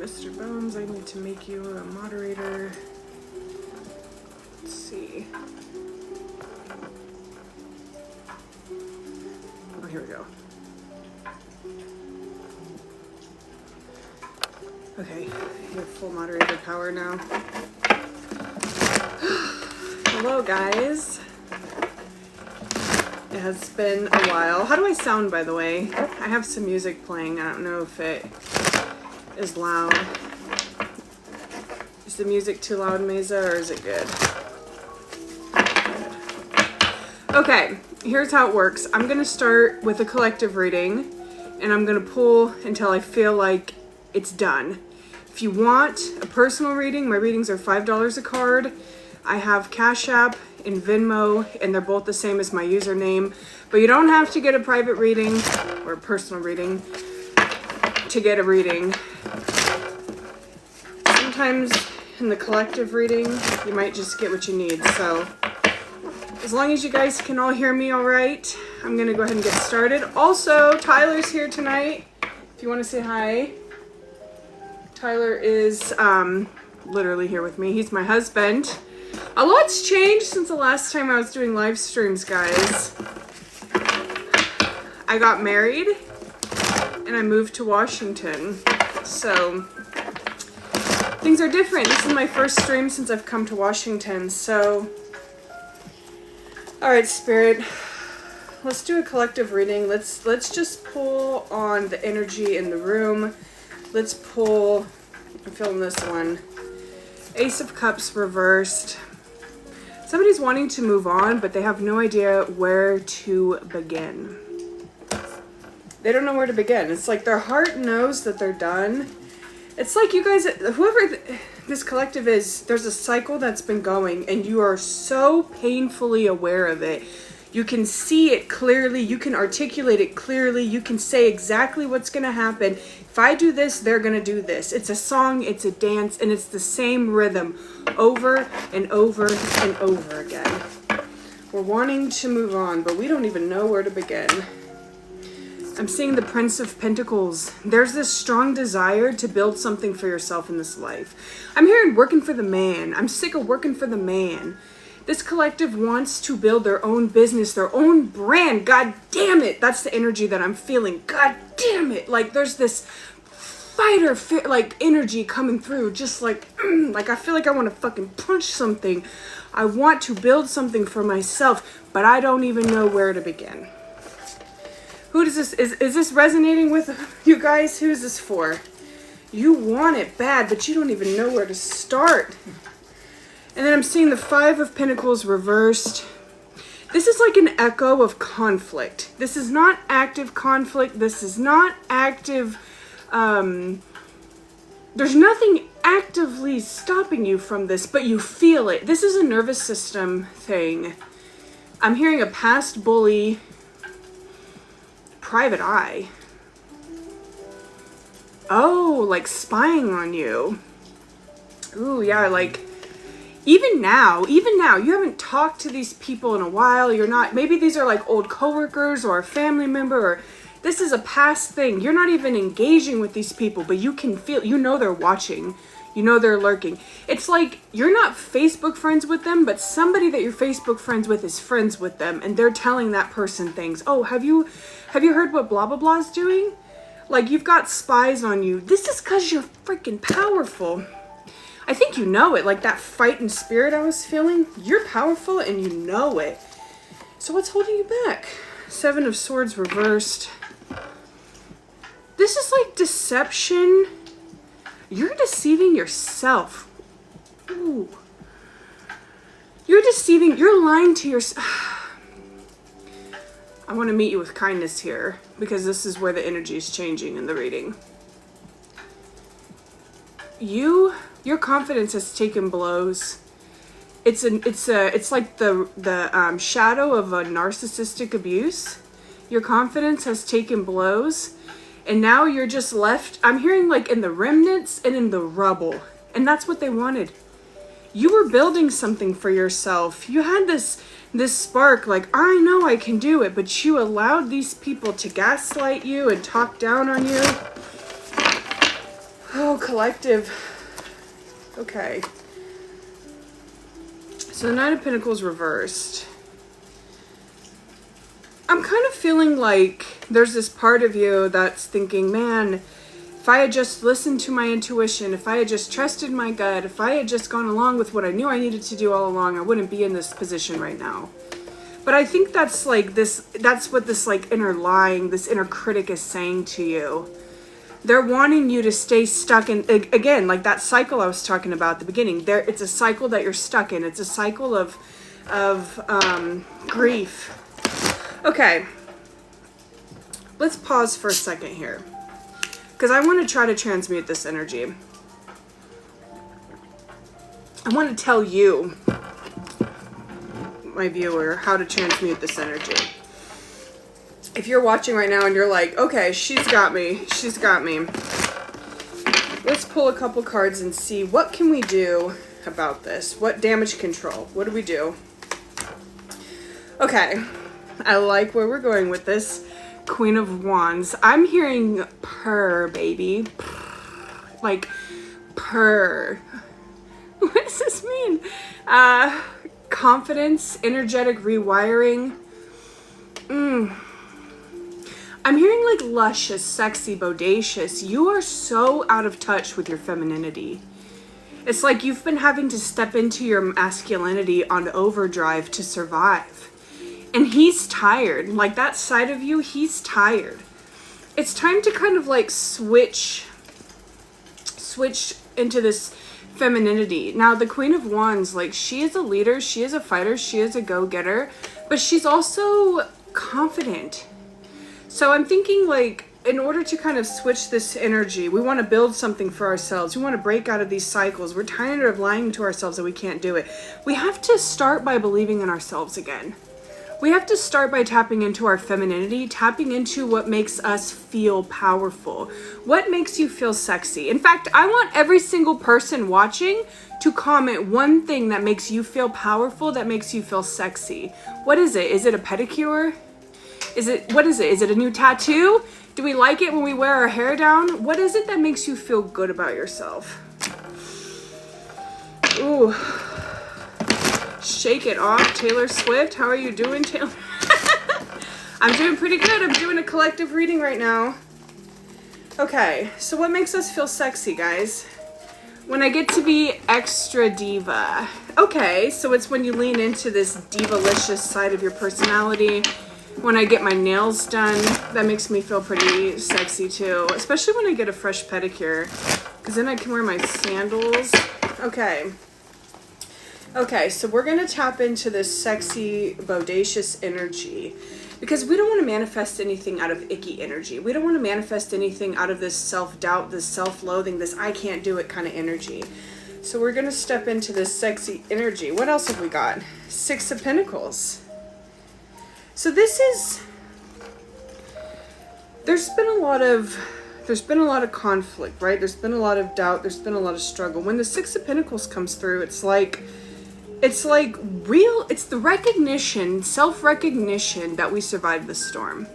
Mr. Bones, I need to make you a moderator. Let's see. Oh, here we go. Okay, you have full moderator power now. Hello, guys. It has been a while. How do I sound, by the way? I have some music playing. I don't know if it is loud. Is the music too loud, Mesa, or is it good? Okay, here's how it works. I'm going to start with a collective reading, and I'm going to pull until I feel like it's done. If you want a personal reading, my readings are $5 a card. I have Cash App and Venmo, and they're both the same as my username. But you don't have to get a private reading or a personal reading to get a reading. Sometimes in the collective reading, you might just get what you need. So as long as you guys can all hear me all right, I'm going to go ahead and get started. Also, Tyler's here tonight. If you want to say hi. Tyler is literally here with me. He's my husband. A lot's changed since the last time I was doing live streams, guys. I got married and I moved to Washington. So things are different. This is my first stream since I've come to Washington. So, all right, Spirit, let's do a collective reading. Let's just pull on the energy in the room. Let's pull, I'm feeling this one. Ace of Cups reversed. Somebody's wanting to move on, but they have no idea where to begin. They don't know where to begin. It's like their heart knows that they're done. It's like you guys, whoever this collective is, there's a cycle that's been going, and you are so painfully aware of it. You can see it clearly. You can articulate it clearly. You can say exactly what's going to happen. If I do this, they're going to do this. It's a song, it's a dance, and it's the same rhythm over and over and over again. We're wanting to move on, but we don't even know where to begin. I'm seeing the Prince of Pentacles. There's this strong desire to build something for yourself in this life. I'm hearing working for the man. I'm sick of working for the man. This collective wants to build their own business, their own brand. God damn it. That's the energy that I'm feeling. God damn it. Like there's this fighter like energy coming through. Just like I feel like I want to fucking punch something. I want to build something for myself, but I don't even know where to begin. Who does this, is this resonating with you guys? Who is this for? You want it bad, but you don't even know where to start. And then I'm seeing the Five of Pentacles reversed. This is like an echo of conflict. This is not active conflict. This is not active. There's nothing actively stopping you from this, but you feel it. This is a nervous system thing. I'm hearing a past bully, private eye. Oh, like spying on you. Ooh, yeah, like even now, you haven't talked to these people in a while. You're not, maybe these are like old coworkers or a family member, or this is a past thing. You're not even engaging with these people, but you can feel, you know they're watching. You know they're lurking. It's like you're not Facebook friends with them, but somebody that you're Facebook friends with is friends with them, and they're telling that person things. Oh, have you heard what blah blah blah is doing? Like you've got spies on you. This is because you're freaking powerful. I think you know it, like that fighting spirit I was feeling. You're powerful and you know it. So what's holding you back? Seven of Swords reversed. This is like deception. You're deceiving yourself. Ooh. You're deceiving, you're lying to yourself. I want to meet you with kindness here because this is where the energy is changing in the reading. Your confidence has taken blows. It's like the shadow of a narcissistic abuse. Your confidence has taken blows, and now you're just left. I'm hearing like in the remnants and in the rubble, and that's what they wanted. You were building something for yourself. You had this spark, like I know I can do it, but you allowed these people to gaslight you and talk down on you. Oh, collective. Okay. So the Nine of Pentacles reversed. I'm kind of feeling like there's this part of you that's thinking, man, if I had just listened to my intuition, if I had just trusted my gut, if I had just gone along with what I knew I needed to do all along, I wouldn't be in this position right now. But I think that's like this, that's what this like inner lying, this inner critic is saying to you. They're wanting you to stay stuck in, again, like that cycle I was talking about at the beginning. It's a cycle that you're stuck in. It's a cycle of grief. Okay, let's pause for a second here, because I want to try to transmute this energy. I want to tell you, my viewer, how to transmute this energy. If you're watching right now and you're like, okay, she's got me, she's got me. Let's pull a couple cards and see what can we do about this. What damage control? What do we do? Okay. I like where we're going with this. Queen of Wands. I'm hearing purr, baby. Like, purr. What does this mean? Confidence, energetic rewiring. I'm hearing like luscious, sexy, bodacious. You are so out of touch with your femininity. It's like you've been having to step into your masculinity on overdrive to survive. And he's tired. Like that side of you, he's tired. It's time to kind of like switch into this femininity. Now, the Queen of Wands, like she is a leader, she is a fighter, she is a go-getter, but she's also confident. So I'm thinking like in order to kind of switch this energy, we want to build something for ourselves. We want to break out of these cycles. We're tired of lying to ourselves that we can't do it. We have to start by believing in ourselves again. We have to start by tapping into our femininity, tapping into what makes us feel powerful. What makes you feel sexy? In fact, I want every single person watching to comment one thing that makes you feel powerful, that makes you feel sexy. What is it? Is it a pedicure? What is it? Is it a new tattoo? Do we like it when we wear our hair down? What is it that makes you feel good about yourself? Ooh. Shake it off. Taylor Swift, how are you doing, Taylor? I'm doing pretty good. I'm doing a collective reading right now. Okay, so what makes us feel sexy, guys? When I get to be extra diva. Okay, so it's when you lean into this diva-licious side of your personality. When I get my nails done, that makes me feel pretty sexy too. Especially when I get a fresh pedicure, because then I can wear my sandals. Okay. Okay, so we're going to tap into this sexy, bodacious energy because we don't want to manifest anything out of icky energy. We don't want to manifest anything out of this self-doubt, this self-loathing, this I can't do it kind of energy. So we're going to step into this sexy energy. What else have we got? Six of Pentacles. So this is, there's been a lot of conflict, right? There's been a lot of doubt. There's been a lot of struggle. When the Six of Pentacles comes through, it's like real, it's the recognition, self-recognition that we survived the storm.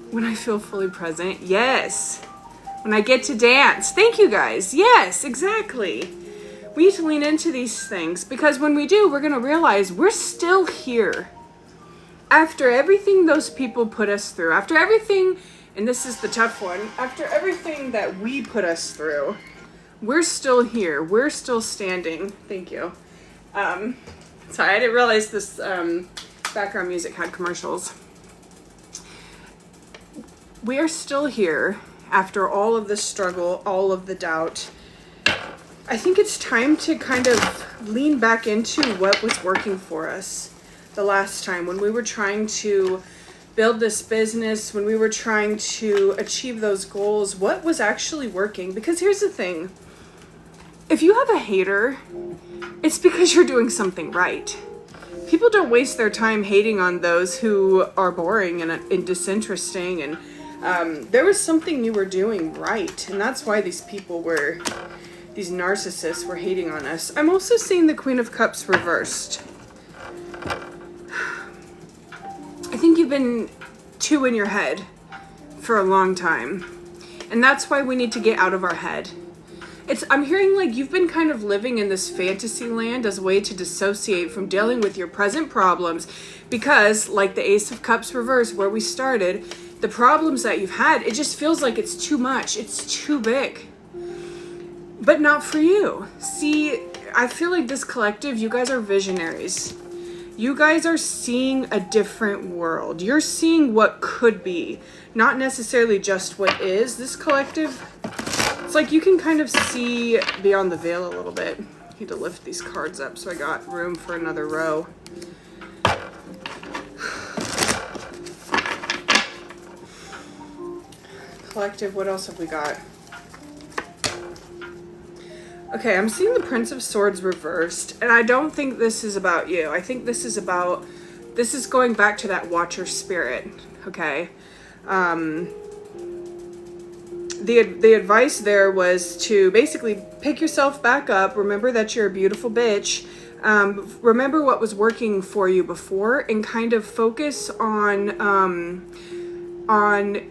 When I feel fully present, yes. When I get to dance, thank you guys. Yes, exactly. We need to lean into these things because when we do, we're going to realize we're still here. After everything those people put us through, after everything, and this is the tough one, after everything that we put us through, we're still here. We're still standing. Thank you. Sorry, I didn't realize this background music had commercials. We are still here after all of this struggle, all of the doubt. I think it's time to kind of lean back into what was working for us the last time when we were trying to build this business, when we were trying to achieve those goals, what was actually working. Because here's the thing. If you have a hater, it's because you're doing something right. People don't waste their time hating on those who are boring and disinteresting. And there was something you were doing right. And that's why these people were, these narcissists were hating on us. I'm also seeing the Queen of Cups reversed. I think you've been too in your head for a long time. And that's why we need to get out of our head. I'm hearing like you've been kind of living in this fantasy land as a way to dissociate from dealing with your present problems, because like the Ace of Cups reverse where we started, the problems that you've had, it just feels like it's too much. It's too big. But not for you. See, I feel like this collective, you guys are visionaries. You guys are seeing a different world. You're seeing what could be, not necessarily just what is. This collective, it's like you can kind of see beyond the veil a little bit. I need to lift these cards up so I got room for another row. Collective, what else have we got? Okay, I'm seeing the Prince of Swords reversed, and I don't think this is about you. I think this is going back to that Watcher spirit, okay? The advice there was to basically pick yourself back up, remember that you're a beautiful bitch, remember what was working for you before, and kind of focus on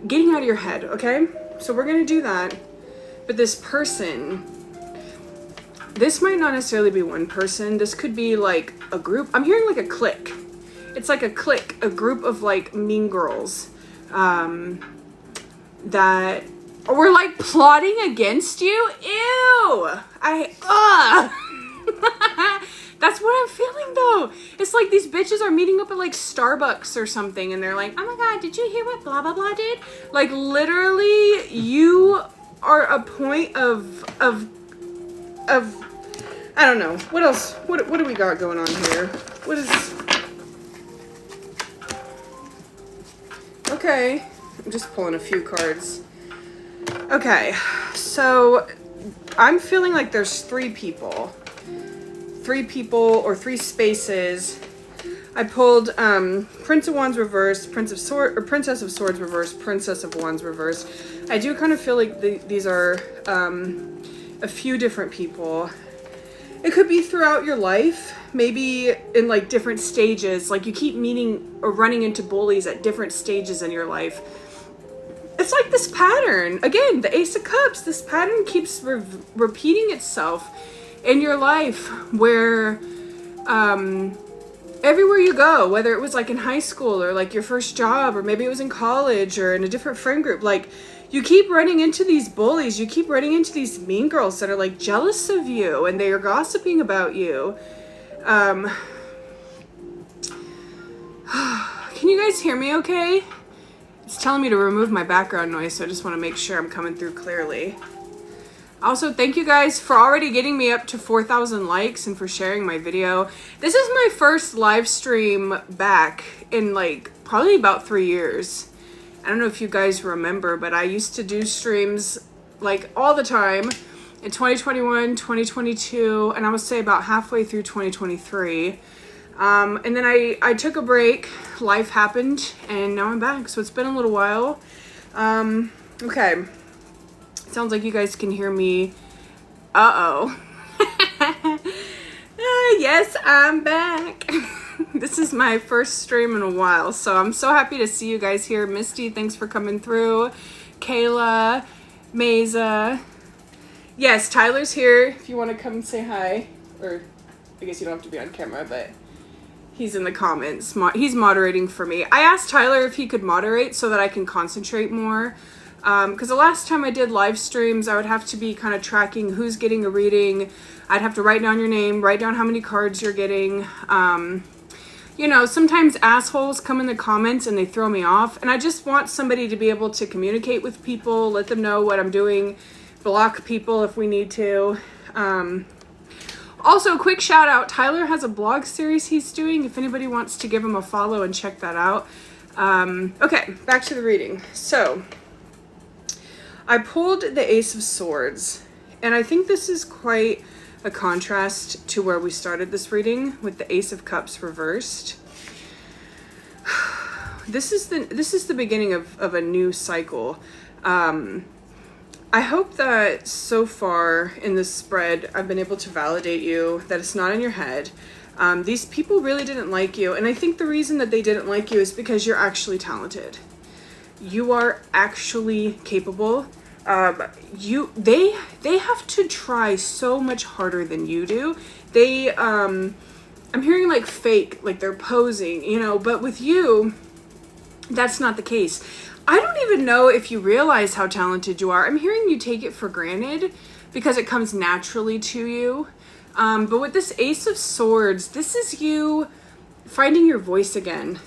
getting out of your head, okay? So we're gonna do that, but this person, this might not necessarily be one person. This could be like a group. I'm hearing like a clique. It's like a clique, a group of like mean girls that were like plotting against you. Ew! That's what I'm feeling though. It's like these bitches are meeting up at like Starbucks or something and they're like, oh my God, did you hear what blah blah blah did? Like literally you are a point of I don't know. What else? What do we got going on here? What is... Okay. I'm just pulling a few cards. Okay. So I'm feeling like there's three people. Three people or three spaces. I pulled Prince of Wands reversed, Princess of Swords reversed, Princess of Wands reversed. I do kind of feel like these are a few different people. It could be throughout your life, maybe in like different stages, like you keep meeting or running into bullies at different stages in your life. It's like this pattern, again, the Ace of Cups, this pattern keeps repeating itself in your life where everywhere you go, whether it was like in high school or like your first job, or maybe it was in college or in a different friend group, like you keep running into these bullies, you keep running into these mean girls that are like jealous of you and they are gossiping about you. Can you guys hear me okay? It's telling me to remove my background noise, so I just want to make sure I'm coming through clearly. Also, thank you guys for already getting me up to 4,000 likes and for sharing my video. This is my first live stream back in like probably about 3 years. I don't know if you guys remember, but I used to do streams like all the time in 2021, 2022, and I would say about halfway through 2023. And then I took a break, life happened, and now I'm back. So it's been a little while. Okay. Sounds like you guys can hear me. Uh-oh. Yes, I'm back. This is my first stream in a while, so I'm so happy to see you guys here. Misty, thanks for coming through. Kayla, Meza. Yes, Tyler's here if you want to come and say hi. Or I guess you don't have to be on camera, but he's in the comments. He's moderating for me. I asked Tyler if he could moderate so that I can concentrate more. Because the last time I did live streams, I would have to be kind of tracking who's getting a reading. I'd have to write down your name, write down how many cards you're getting. You know, sometimes assholes come in the comments and they throw me off. And I just want somebody to be able to communicate with people, let them know what I'm doing, block people if we need to. Also, quick shout out, Tyler has a blog series he's doing if anybody wants to give him a follow and check that out. Okay, back to the reading. So, I pulled the Ace of Swords, and I think this is quite a contrast to where we started this reading with the Ace of Cups reversed. This is the beginning of a new cycle. I hope that so far in this spread, I've been able to validate you, that it's not in your head. These people really didn't like you, and I think the reason that they didn't like you is because you're actually talented. You are actually capable they have to try so much harder than you do. They, I'm hearing like fake, like they're posing, you know, but with you, that's not the case. I don't even know if you realize how talented you are. I'm hearing you take it for granted because it comes naturally to you. But with this Ace of Swords, this is you finding your voice again.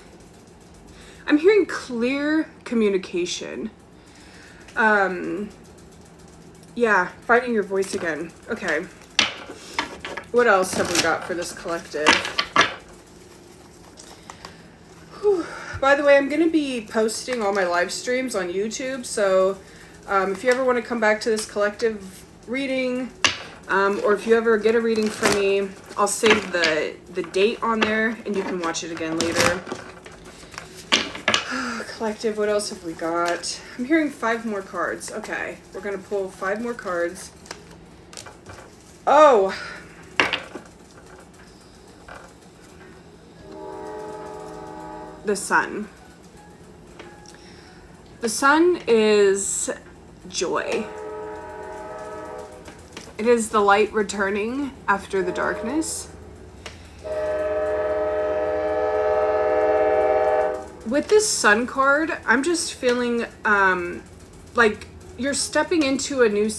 I'm hearing clear communication. Yeah, finding your voice again. Okay. What else have we got for this collective? Whew. By the way, I'm going to be posting all my live streams on YouTube, so if you ever want to come back to this collective reading, or if you ever get a reading from me, I'll save the date on there, and you can watch it again later. Collective, what else have we got? I'm hearing 5 more cards. Okay, we're going to pull 5 more cards. Oh! The Sun. The Sun is joy. It is the light returning after the darkness. With this Sun card, I'm just feeling like you're stepping into a new...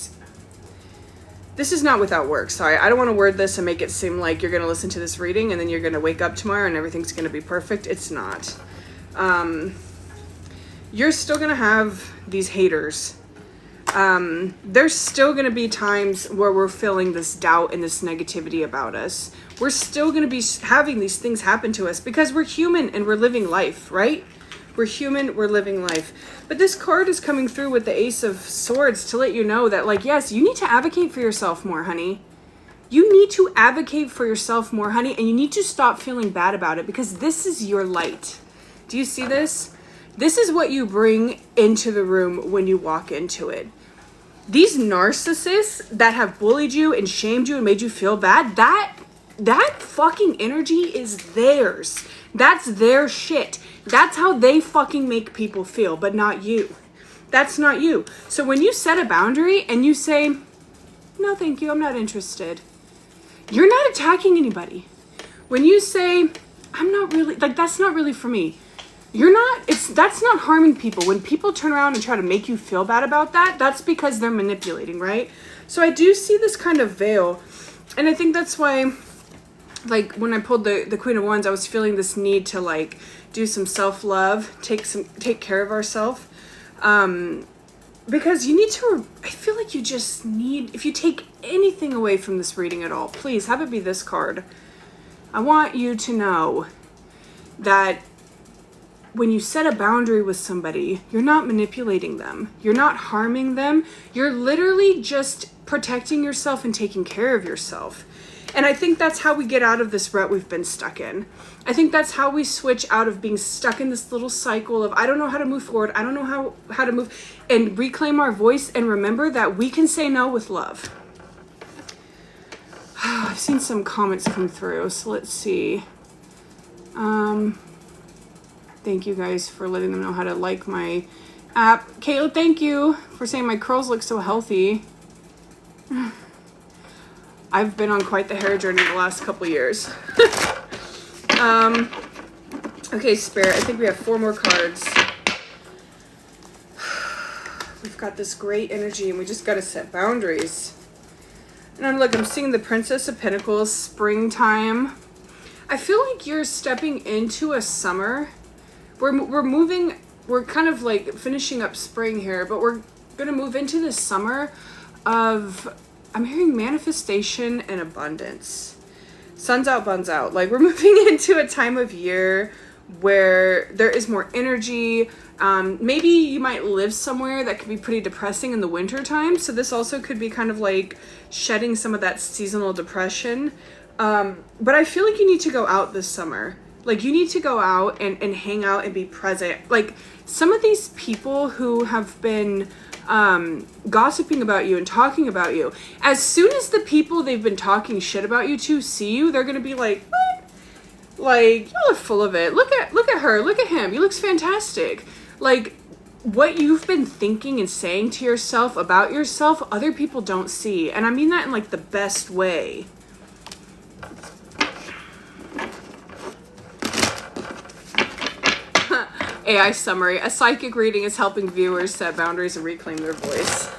This is not without work, sorry. I don't want to word this and make it seem like you're going to listen to this reading and then you're going to wake up tomorrow and everything's going to be perfect. It's not. You're still going to have these haters. There's still going to be times where we're feeling this doubt and this negativity about us. We're still going to be having these things happen to us because we're human and we're living life, right? We're human, we're living life. But this card is coming through with the Ace of Swords to let you know that, like, yes, you need to advocate for yourself more, honey. You need to advocate for yourself more, honey, and you need to stop feeling bad about it because this is your light. Do you see this? This is what you bring into the room when you walk into it. These narcissists that have bullied you and shamed you and made you feel bad, that fucking energy is theirs. That's their shit. That's how they fucking make people feel, but not you. That's not you. So when you set a boundary and you say, no, thank you, I'm not interested, you're not attacking anybody. When you say, I'm not really, like, that's not really for me, that's not harming people. When people turn around and try to make you feel bad about that, that's because they're manipulating, right? So I do see this kind of veil. And I think that's why, like, when I pulled the Queen of Wands, I was feeling this need to, like, do some self-love, take care of ourselves. Because you need to, I feel like you just need, if you take anything away from this reading at all, please have it be this card. I want you to know that when you set a boundary with somebody, you're not manipulating them. You're not harming them. You're literally just protecting yourself and taking care of yourself. And I think that's how we get out of this rut we've been stuck in. I think that's how we switch out of being stuck in this little cycle of, I don't know how to move forward. I don't know how to move, and reclaim our voice and remember that we can say no with love. I've seen some comments come through, so let's see. Thank you guys for letting them know how to like my app. Kayla, thank you for saying my curls look so healthy. I've been on quite the hair journey the last couple years. Okay, Spirit, I think we have 4 more cards. We've got this great energy and we just got to set boundaries. And I'm seeing the Princess of Pentacles, springtime. I feel like you're stepping into a summer. We're kind of like finishing up spring here, but we're going to move into the summer of, I'm hearing manifestation and abundance. Sun's out, buns out. Like, we're moving into a time of year where there is more energy. Maybe you might live somewhere that could be pretty depressing in the winter time. So this also could be kind of like shedding some of that seasonal depression. But I feel like you need to go out this summer. Like, you need to go out and hang out and be present. Like, some of these people who have been gossiping about you and talking about you, as soon as the people they've been talking shit about you to see you, they're gonna be like, what? Like, y'all are full of it. Look at her, look at him, he looks fantastic. Like, what you've been thinking and saying to yourself about yourself, other people don't see. And I mean that in like the best way. AI summary. A psychic reading is helping viewers set boundaries and reclaim their voice.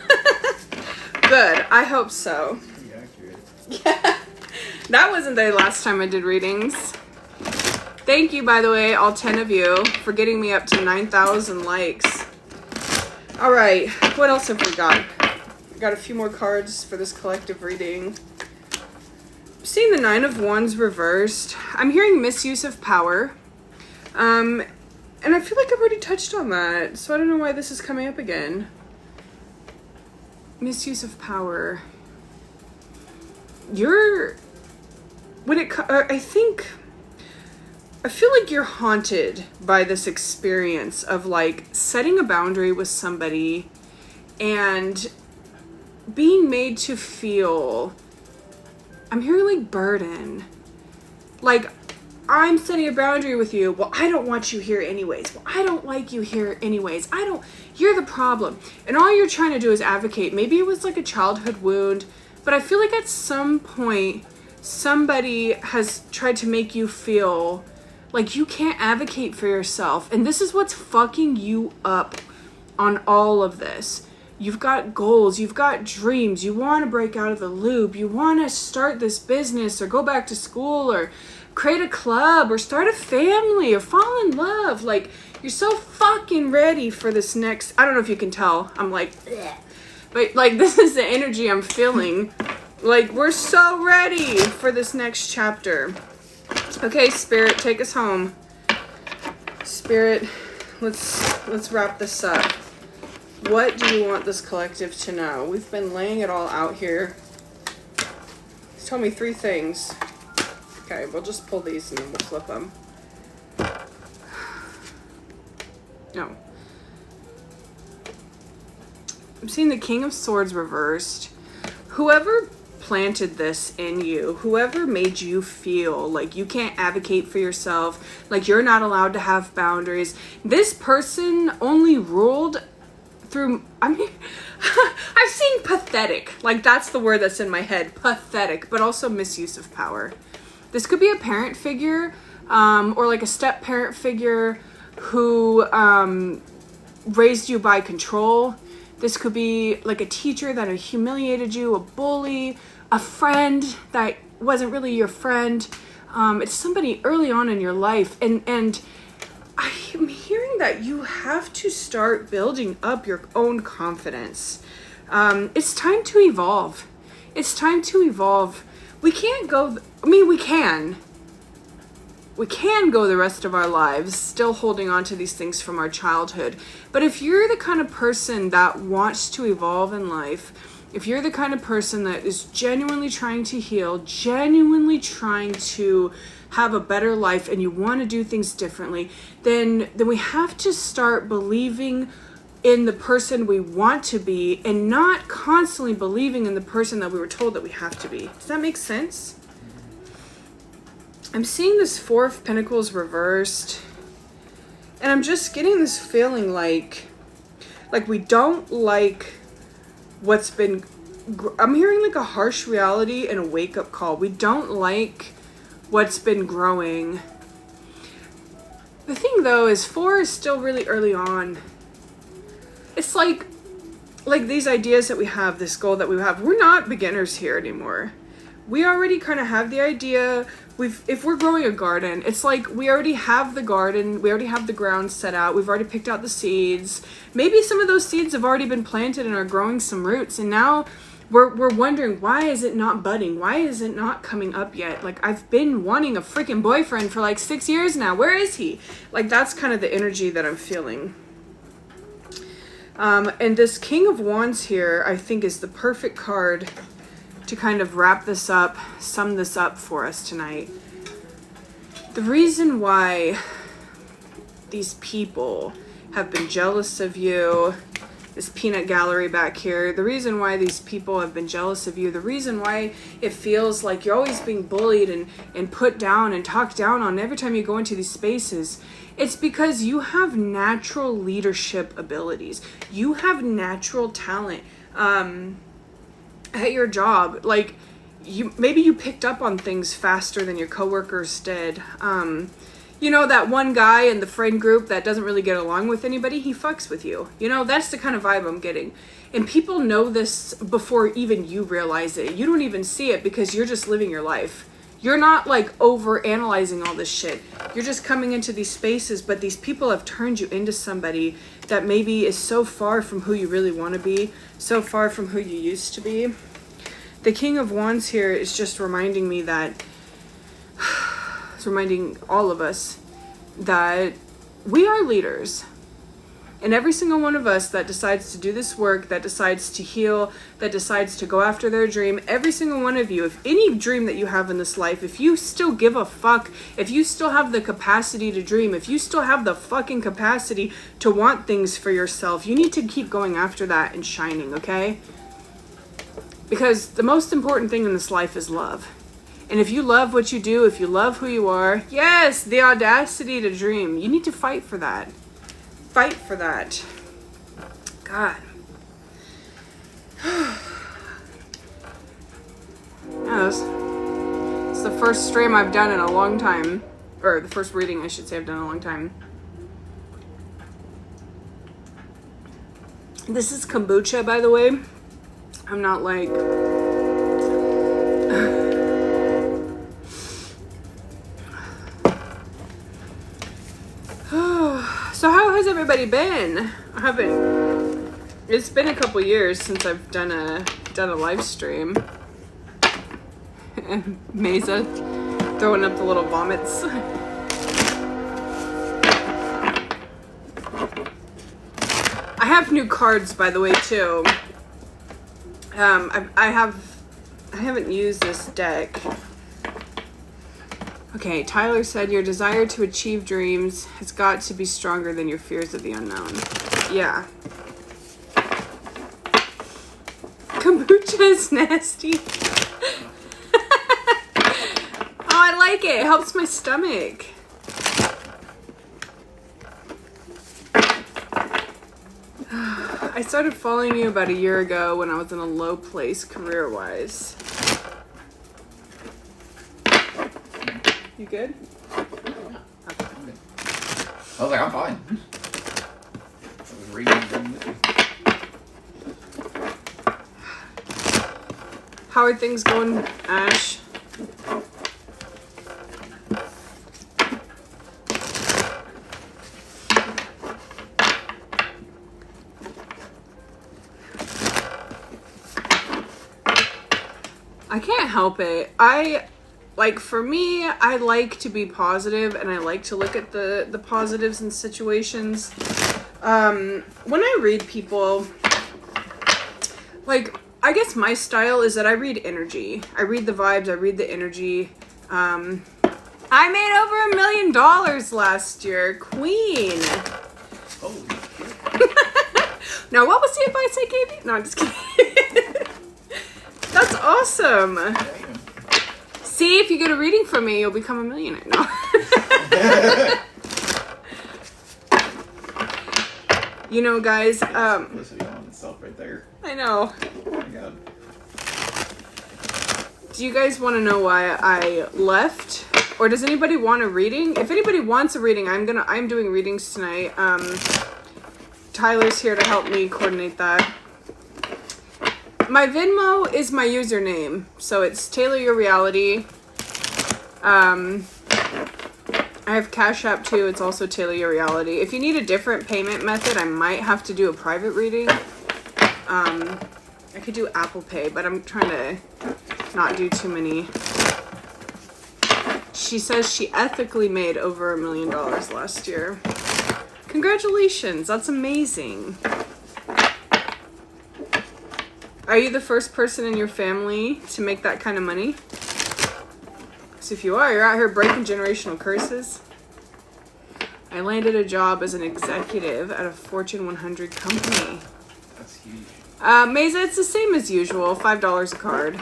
Good. I hope so. Pretty accurate. Yeah. That wasn't the last time I did readings. Thank you, by the way, all 10 of you, for getting me up to 9,000 likes. All right. What else have we got? We got a few more cards for this collective reading. I'm seeing the 9 of Wands reversed. I'm hearing misuse of power. And I feel like I've already touched on that, so I don't know why this is coming up again. Misuse of power. I feel like you're haunted by this experience of like setting a boundary with somebody and being made to feel, I'm hearing like burden. Like, I'm setting a boundary with you. Well, I don't want you here anyways. Well, I don't like you here anyways. You're the problem. And all you're trying to do is advocate. Maybe it was like a childhood wound, but I feel like at some point, somebody has tried to make you feel like you can't advocate for yourself. And this is what's fucking you up on all of this. You've got goals, you've got dreams, you want to break out of the loop, you want to start this business or go back to school or create a club or start a family or fall in love. Like, you're so fucking ready for this next, I don't know if you can tell, I'm like, bleh. But like, this is the energy I'm feeling. Like, we're so ready for this next chapter. Okay, Spirit, take us home. Spirit, let's wrap this up. What do you want this collective to know? We've been laying it all out here. Just tell me 3 things. Okay, we'll just pull these and then we'll flip them. No. I'm seeing the King of Swords reversed. Whoever planted this in you, whoever made you feel like you can't advocate for yourself, like you're not allowed to have boundaries, this person only ruled through, I mean, I've seen pathetic. Like, that's the word that's in my head. Pathetic, but also misuse of power. This could be a parent figure, or like a step parent figure who raised you by control. This could be like a teacher that humiliated you, a bully, a friend that wasn't really your friend. It's somebody early on in your life. And I'm hearing that you have to start building up your own confidence. It's time to evolve. It's time to evolve. We can't go, we can. We can go the rest of our lives still holding on to these things from our childhood. But if you're the kind of person that wants to evolve in life, if you're the kind of person that is genuinely trying to heal, genuinely trying to have a better life, and you want to do things differently, then we have to start believing in the person we want to be and not constantly believing in the person that we were told that we have to be. Does that make sense? I'm seeing this 4 of Pentacles reversed, and I'm just getting this feeling like we don't like what's been, I'm hearing like a harsh reality and a wake-up call. We don't like what's been growing. The thing though is 4 is still really early on. It's like these ideas that we have, this goal that we have, we're not beginners here anymore. We already kind of have the idea. If we're growing a garden, it's like we already have the garden, we already have the ground set out, we've already picked out the seeds. Maybe some of those seeds have already been planted and are growing some roots, and now we're wondering, why is it not budding? Why is it not coming up yet? Like, I've been wanting a freaking boyfriend for like 6 years now. Where is he? Like, that's kind of the energy that I'm feeling. And this King of Wands here, I think, is the perfect card to kind of wrap this up, sum this up for us tonight. The reason why these people have been jealous of you, this peanut gallery back here. The reason why these people have been jealous of you, the reason why it feels like you're always being bullied and put down and talked down on every time you go into these spaces, it's because you have natural leadership abilities. You have natural talent at your job. Like, maybe you picked up on things faster than your coworkers did. You know, that one guy in the friend group that doesn't really get along with anybody, he fucks with you. You know, that's the kind of vibe I'm getting. And people know this before even you realize it. You don't even see it because you're just living your life. You're not like over analyzing all this shit. You're just coming into these spaces, but these people have turned you into somebody that maybe is so far from who you really want to be, so far from who you used to be. The King of Wands here is just reminding me that, it's reminding all of us that we are leaders. And every single one of us that decides to do this work, that decides to heal, that decides to go after their dream, every single one of you, if any dream that you have in this life, if you still give a fuck, if you still have the capacity to dream, if you still have the fucking capacity to want things for yourself, you need to keep going after that and shining, okay? Because the most important thing in this life is love. And if you love what you do, if you love who you are, yes, the audacity to dream, you need to fight for that. Fight for that. God. It's the first stream I've done in a long time. Or the first reading, I should say, I've done in a long time. This is kombucha, by the way. I'm not like... So how has everybody been? It's been a couple years since I've done a live stream. And Mesa throwing up the little vomits. I have new cards, by the way, too. I haven't used this deck. Okay, Tyler said your desire to achieve dreams has got to be stronger than your fears of the unknown. Yeah. Kombucha is nasty. Oh, I like it. It helps my stomach. I started following you about a year ago when I was in a low place career-wise. You good? Yeah. Okay. I was like, I'm fine. I was reading them. How are things going, Ash? I can't help it. Like, for me, I like to be positive and I like to look at the positives in situations. When I read people, like, I guess my style is that I read energy. I read the vibes, I read the energy. I made over $1 million last year. Queen. Holy shit. Now, what was the advice I gave you? No, I'm just kidding. That's awesome. Damn. See, if you get a reading from me, you'll become a millionaire. No. You know, guys, Publicity on itself right there. I know. Oh my god. Do you guys want to know why I left? Or does anybody want a reading? If anybody wants a reading, I'm doing readings tonight. Tyler's here to help me coordinate that. My Venmo is my username, so it's Taylor Your Reality. I have Cash App too. It's also Taylor Your Reality. If you need a different payment method, I might have to do a private reading. I could do Apple Pay, but I'm trying to not do too many. She says she ethically made over $1 million last year. Congratulations, that's amazing. Are you the first person in your family to make that kind of money? So if you are, you're out here breaking generational curses. I landed a job as an executive at a Fortune 100 company. That's huge. Mesa, it's the same as usual, $5 a card.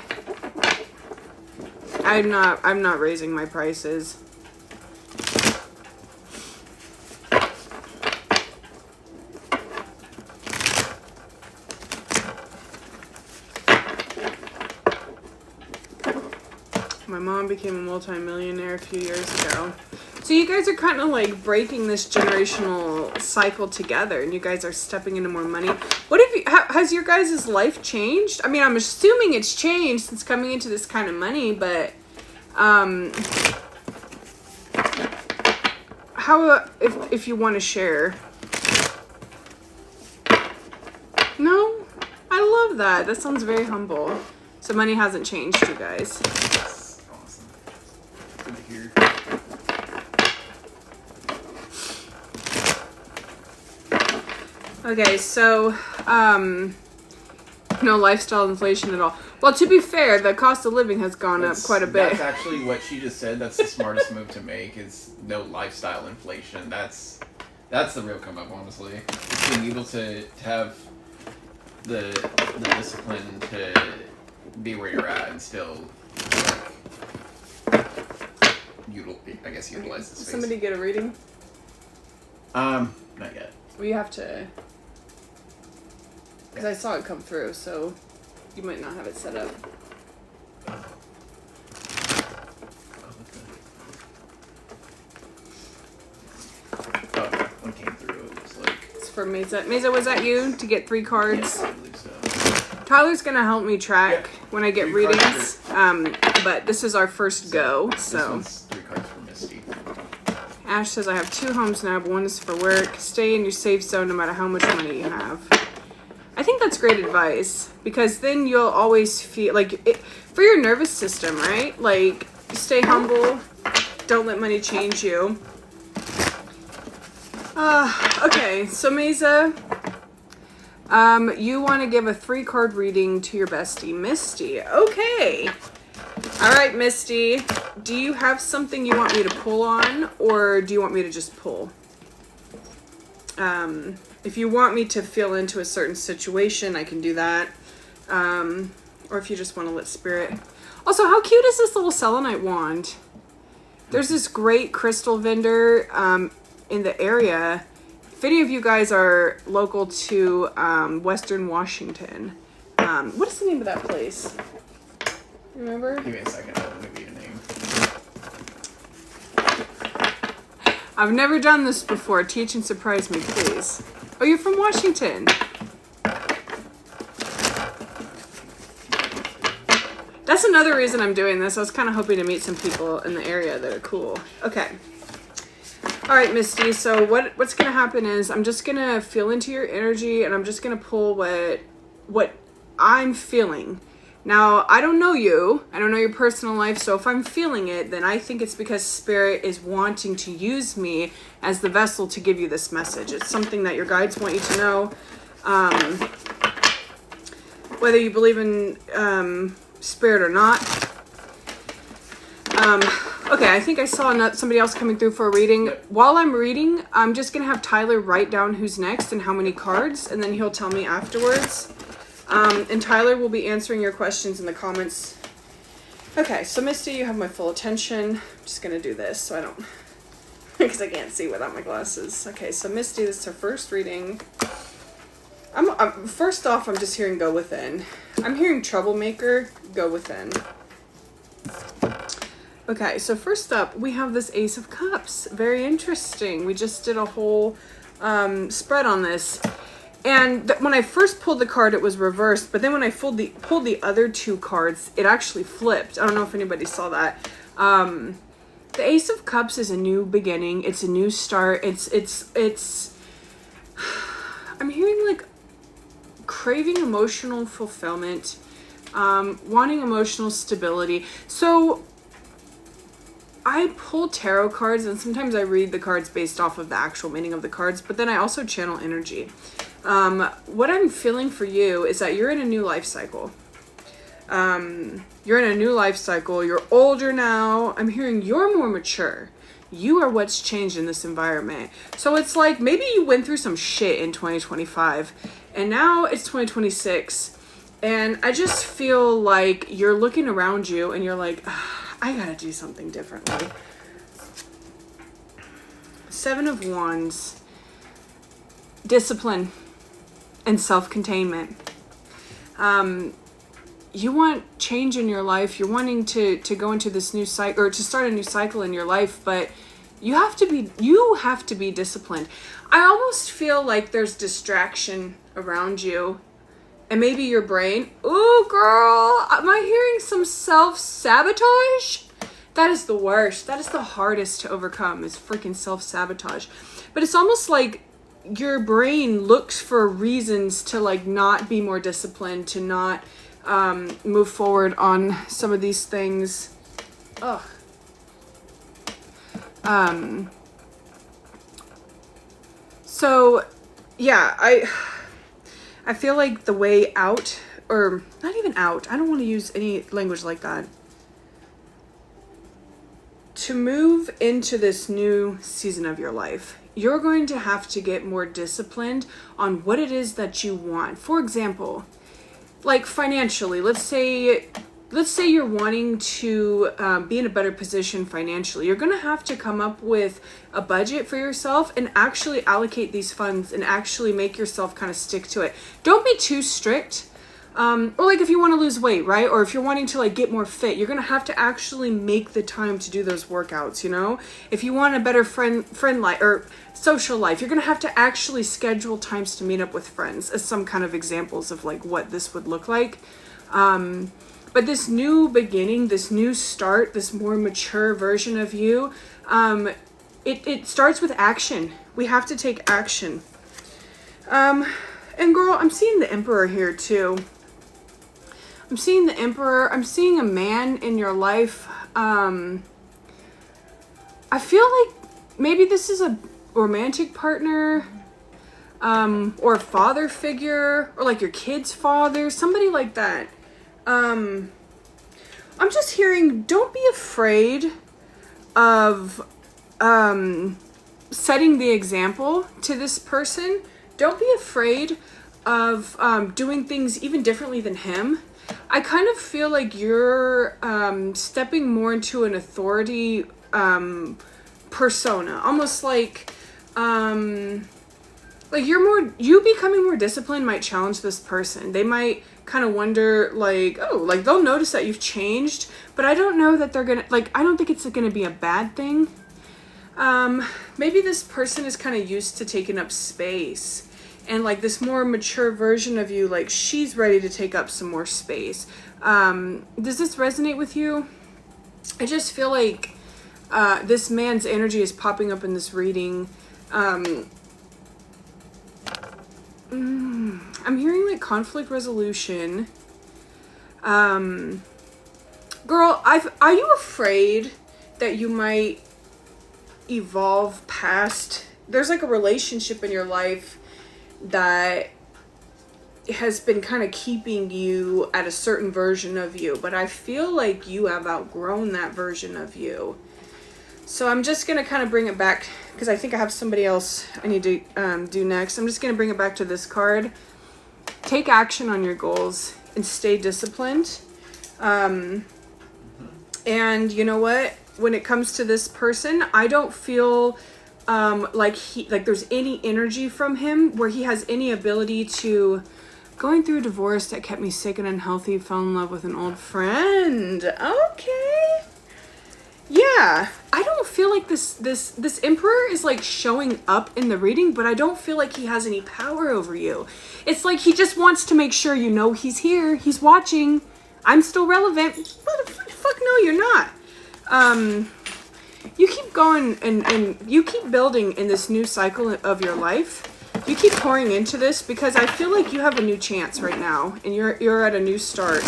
I'm not raising my prices. My mom became a multimillionaire a few years ago. So you guys are kind of like breaking this generational cycle together, and you guys are stepping into more money. What have you, has your guys' life changed? I mean, I'm assuming it's changed since coming into this kind of money, but how, if you want to share? No? I love that. That sounds very humble. So money hasn't changed, you guys. That's awesome. Good to hear. Okay, so, no lifestyle inflation at all. Well, to be fair, the cost of living has gone up quite a bit. That's actually what she just said. That's the smartest move to make, is no lifestyle inflation. That's the real come up, honestly. It's being able to have the discipline to be where you're at and still, like, utilize the space. Somebody get a reading? Not yet. Well, you have to, because I saw it come through, so you might not have it set up. One came through. It was like, It's for Mesa. Mesa, was that you to get 3 cards? yeah, I believe so. Tyler's gonna help me track when I get 3 cards readings. But this is our first go, This so. one's 3 cards for Misty. Ash says, I have 2 homes now, but one is for work. Stay in your safe zone no matter how much money you have. I think that's great advice, because then you'll always feel like it, for your nervous system, right? Like, stay humble. Don't let money change you. Okay, so Mesa, you want to give a 3-card reading to your bestie, Misty. Okay. All right, Misty. Do you have something you want me to pull on, or do you want me to just pull? If you want me to feel into a certain situation, I can do that. Or if you just want to let spirit. Also, how cute is this little selenite wand? There's this great crystal vendor in the area. If any of you guys are local to Western Washington, what is the name of that place? Remember? Give me a second. I'll give you a name. I've never done this before. Teach and surprise me, please. Oh, you're from Washington. That's another reason I'm doing this. I was kind of hoping to meet some people in the area that are cool. Okay. All right, Misty. So what's going to happen is I'm just going to feel into your energy, and I'm just going to pull what I'm feeling. Now, I don't know you. I don't know your personal life. So if I'm feeling it, then I think it's because Spirit is wanting to use me as the vessel to give you this message. It's something that your guides want you to know. Whether you believe in Spirit or not. Okay, I think I saw somebody else coming through for a reading. While I'm reading, I'm just going to have Tyler write down who's next and how many cards, and then he'll tell me afterwards. And Tyler will be answering your questions in the comments. Okay, so Misty, you have my full attention. I'm just going to do this so I don't, because I can't see without my glasses. Okay, so Misty, this is her first reading. First off, I'm just hearing go within. I'm hearing troublemaker, go within. Okay, so first up, we have this Ace of Cups. Very interesting. We just did a whole spread on this. And when I first pulled the card, it was reversed. But then when I pulled the other 2 cards, it actually flipped. I don't know if anybody saw that. The Ace of Cups is a new beginning. It's a new start. It's I'm hearing like craving emotional fulfillment, wanting emotional stability. So I pull tarot cards, and sometimes I read the cards based off of the actual meaning of the cards, but then I also channel energy. What I'm feeling for you is that you're in a new life cycle. You're in a new life cycle. You're older now. I'm hearing you're more mature. You are what's changed in this environment. So it's like maybe you went through some shit in 2025, And now it's 2026. And I just feel like you're looking around you and you're like, I gotta do something differently. Seven of Wands. Discipline and self-containment. You want change in your life. You're wanting to go into this new cycle, or to start a new cycle in your life, but you have to be disciplined. I almost feel like there's distraction around you. And maybe your brain, ooh, girl, am I hearing some self-sabotage? That is the worst. That is the hardest to overcome, is freaking self-sabotage. But it's almost like your brain looks for reasons to like not be more disciplined, to not move forward on some of these things. Ugh. So yeah, I feel like the way out, or not even out, I don't want to use any language like that. To move into this new season of your life, you're going to have to get more disciplined on what it is that you want. For example, like financially, let's say you're wanting to be in a better position financially. You're going to have to come up with a budget for yourself and actually allocate these funds and actually make yourself kind of stick to it. Don't be too strict. Or like if you want to lose weight, right? Or if you're wanting to like get more fit, you're going to have to actually make the time to do those workouts, you know? If you want a better friend life or social life, you're going to have to actually schedule times to meet up with friends, as some kind of examples of like what this would look like. But this new beginning, this new start, this more mature version of you, it starts with action. We have to take action. And girl, I'm seeing the Emperor here too. I'm seeing the Emperor. I'm seeing a man in your life. I feel like maybe this is a romantic partner, or a father figure, or like your kid's father, somebody like that. I'm just hearing, don't be afraid of setting the example to this person. Don't be afraid of doing things even differently than him. I kind of feel like you're stepping more into an authority persona, almost like you becoming more disciplined might challenge this person. They might kind of wonder, like, oh, like they'll notice that you've changed, but I don't know that they're gonna, like, I don't think it's gonna be a bad thing. Maybe this person is kind of used to taking up space, and like this more mature version of you, like she's ready to take up some more space. Does this resonate with you? I just feel like this man's energy is popping up in this reading. I'm hearing like conflict resolution. Girl, are you afraid that you might evolve past? There's like a relationship in your life that has been kind of keeping you at a certain version of you, but I feel like you have outgrown that version of you. So I'm just going to kind of bring it back, because I think I have somebody else I need to do next. I'm just going to bring it back to this card. Take action on your goals and stay disciplined. And you know what? When it comes to this person, I don't feel like there's any energy from him where he has any ability to... Going through a divorce that kept me sick and unhealthy, fell in love with an old friend. Okay. Yeah, I don't feel like this Emperor is like showing up in the reading, but I don't feel like he has any power over you. It's like he just wants to make sure you know he's here, he's watching, I'm still relevant. Fuck no, you're not. You keep going and you keep building in this new cycle of your life. You keep pouring into this, because I feel like you have a new chance right now, and you're at a new start.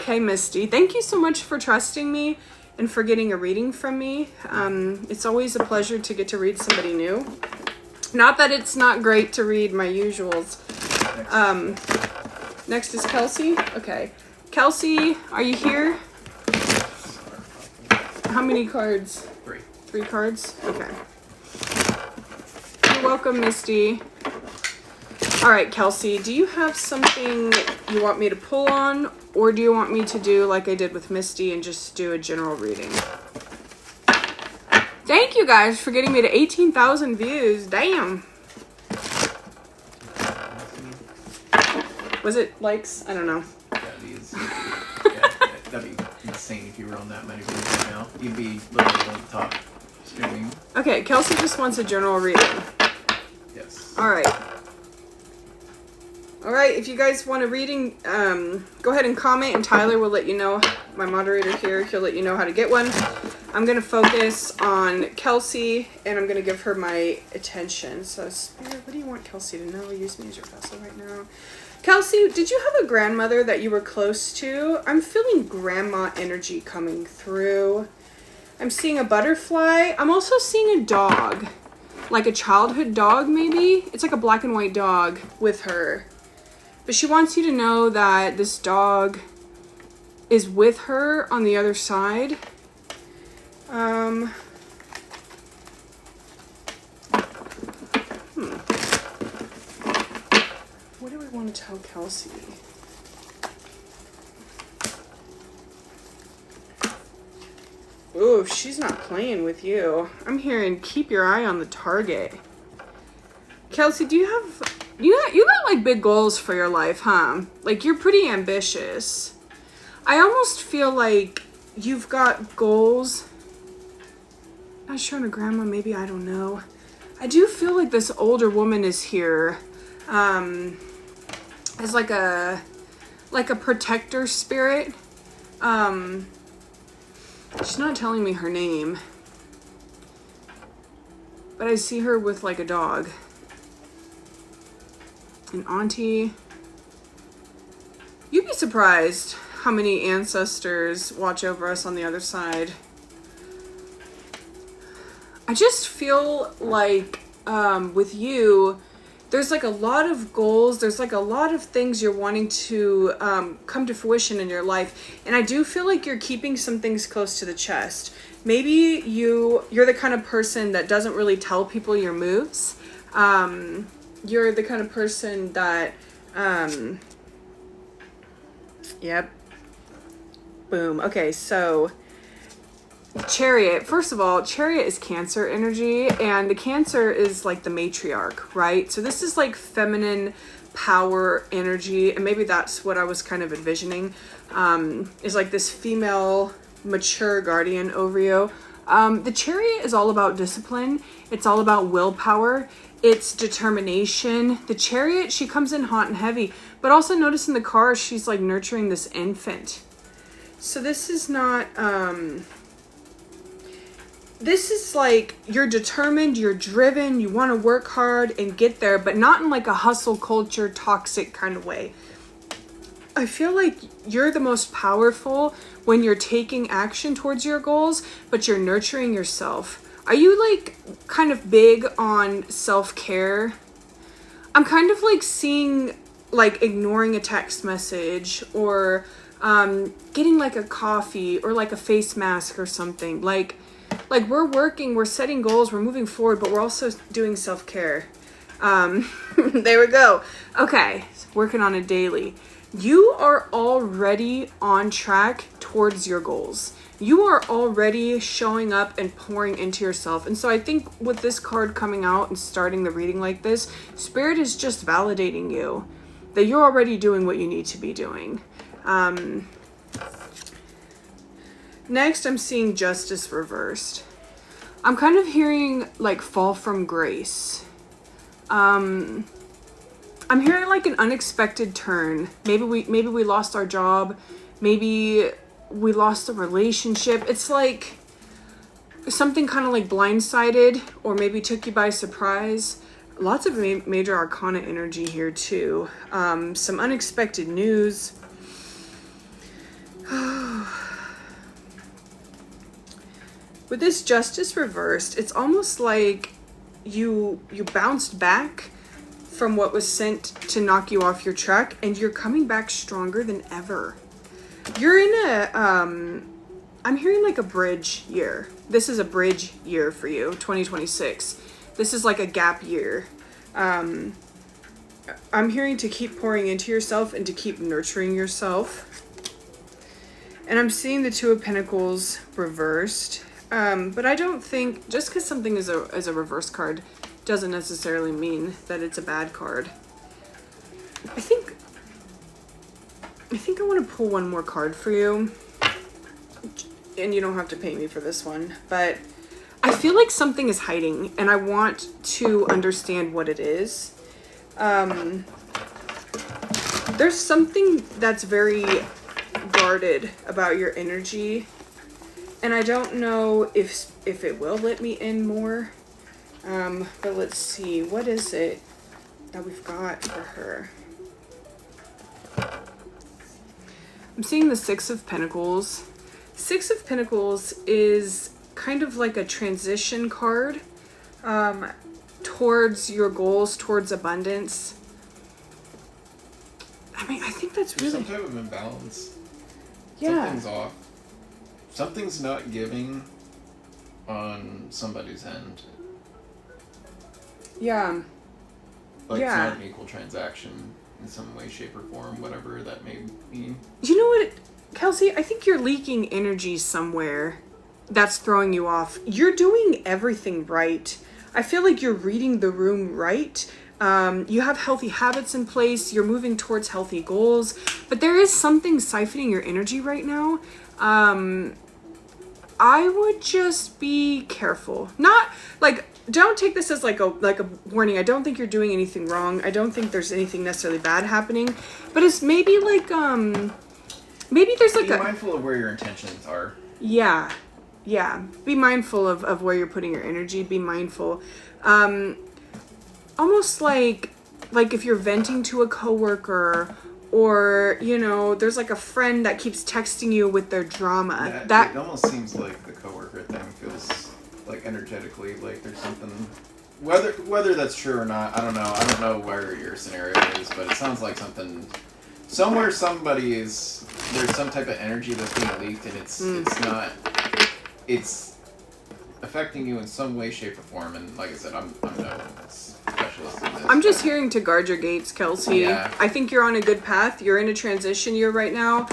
Okay, Misty, thank you so much for trusting me and for getting a reading from me. It's always a pleasure to get to read somebody new. Not that it's not great to read my usuals. Next is Kelsey. Okay. Kelsey, are you here? How many cards? 3. 3 cards? Okay. You're welcome, Misty. All right, Kelsey, do you have something you want me to pull on, or do you want me to do like I did with Misty and just do a general reading? Thank you guys for getting me to 18,000 views. Damn. Was it likes? I don't know. That'd be insane if you were on that many views right now. You'd be literally on the top streaming. Okay, Kelsey just wants a general reading. Yes. All right. All right, if you guys want a reading, go ahead and comment, and Tyler will let you know. My moderator here, he'll let you know how to get one. I'm going to focus on Kelsey, and I'm going to give her my attention. So, Spirit, what do you want Kelsey to know? Use me as your vessel right now. Kelsey, did you have a grandmother that you were close to? I'm feeling grandma energy coming through. I'm seeing a butterfly. I'm also seeing a dog, like a childhood dog maybe. It's like a black and white dog with her. But she wants you to know that this dog is with her on the other side. What do we want to tell Kelsey? Ooh, she's not playing with you. I'm hearing keep your eye on the target. Kelsey, do you have... You got like big goals for your life, huh? Like you're pretty ambitious. I almost feel like you've got goals. Not sure on a grandma, maybe, I don't know. I do feel like this older woman is here. As like a protector spirit. She's not telling me her name. But I see her with like a dog. An auntie. You'd be surprised how many ancestors watch over us on the other side. I just feel like with you, there's like a lot of goals. There's like a lot of things you're wanting to come to fruition in your life. And I do feel like you're keeping some things close to the chest. Maybe you're the kind of person that doesn't really tell people your moves. You're the kind of person that, yep. Boom. Okay, so Chariot. First of all, Chariot is Cancer energy, and the Cancer is like the matriarch, right? So this is like feminine power energy, and maybe that's what I was kind of envisioning, is like this female mature guardian over you. The Chariot is all about discipline. It's all about willpower. It's determination. The Chariot, she comes in hot and heavy, but also notice in the car, she's like nurturing this infant. So this is not, this is like, you're determined, you're driven, you want to work hard and get there, but not in like a hustle culture, toxic kind of way. I feel like you're the most powerful when you're taking action towards your goals, but you're nurturing yourself. Are you like kind of big on self-care? I'm kind of like seeing like ignoring a text message or getting like a coffee or like a face mask or something. Like we're working, we're setting goals, we're moving forward, but we're also doing self-care. There we go. Okay, working on a daily. You are already on track towards your goals. You are already showing up and pouring into yourself. And so I think with this card coming out and starting the reading like this, Spirit is just validating you that you're already doing what you need to be doing. Next, I'm seeing Justice reversed. I'm kind of hearing like fall from grace. I'm hearing like an unexpected turn. Maybe we lost our job. Maybe we lost a relationship. It's like something kind of like blindsided or maybe took you by surprise. Lots of major arcana energy here too. Some unexpected news. With this Justice reversed, it's almost like you bounced back from what was sent to knock you off your track, and you're coming back stronger than ever. You're in a, I'm hearing like a bridge year. This is a bridge year for you, 2026. This is like a gap year. I'm hearing to keep pouring into yourself and to keep nurturing yourself. And I'm seeing the Two of Pentacles reversed. But I don't think, just because something is a reverse card doesn't necessarily mean that it's a bad card. I think I want to pull one more card for you. And you don't have to pay me for this one. But I feel like something is hiding. And I want to understand what it is. There's something that's very guarded about your energy. And I don't know if it will let me in more. But let's see. What is it that we've got for her? I'm seeing the Six of Pentacles. Six of Pentacles is kind of like a transition card towards your goals, towards abundance. I mean, I think that's really... There's some type of imbalance. Yeah. Something's off. Something's not giving on somebody's end. Yeah. Like, yeah. It's not an equal transaction in some way, shape, or form, whatever that may mean. You know what, Kelsey? I think you're leaking energy somewhere that's throwing you off. You're doing everything right. I feel like you're reading the room right. You have healthy habits in place. You're moving towards healthy goals. But there is something siphoning your energy right now. I would just be careful. Not like, don't take this as like a warning. I don't think you're doing anything wrong. I don't think there's anything necessarily bad happening. But it's maybe like maybe there's like be mindful of where your intentions are. Yeah. Yeah. Be mindful of where you're putting your energy. Be mindful. Almost like if you're venting to a coworker, or, you know, there's like a friend that keeps texting you with their drama. It almost seems like the coworker thing feels like energetically like there's something, whether that's true or not, I don't know. I don't know where your scenario is, but it sounds like something somewhere there's some type of energy that's being leaked, and it's affecting you in some way, shape, or form. And like I said, I'm no specialist in this. I'm just hearing to guard your gates, Kelsey. Yeah. I think you're on a good path. You're in a transition year right now.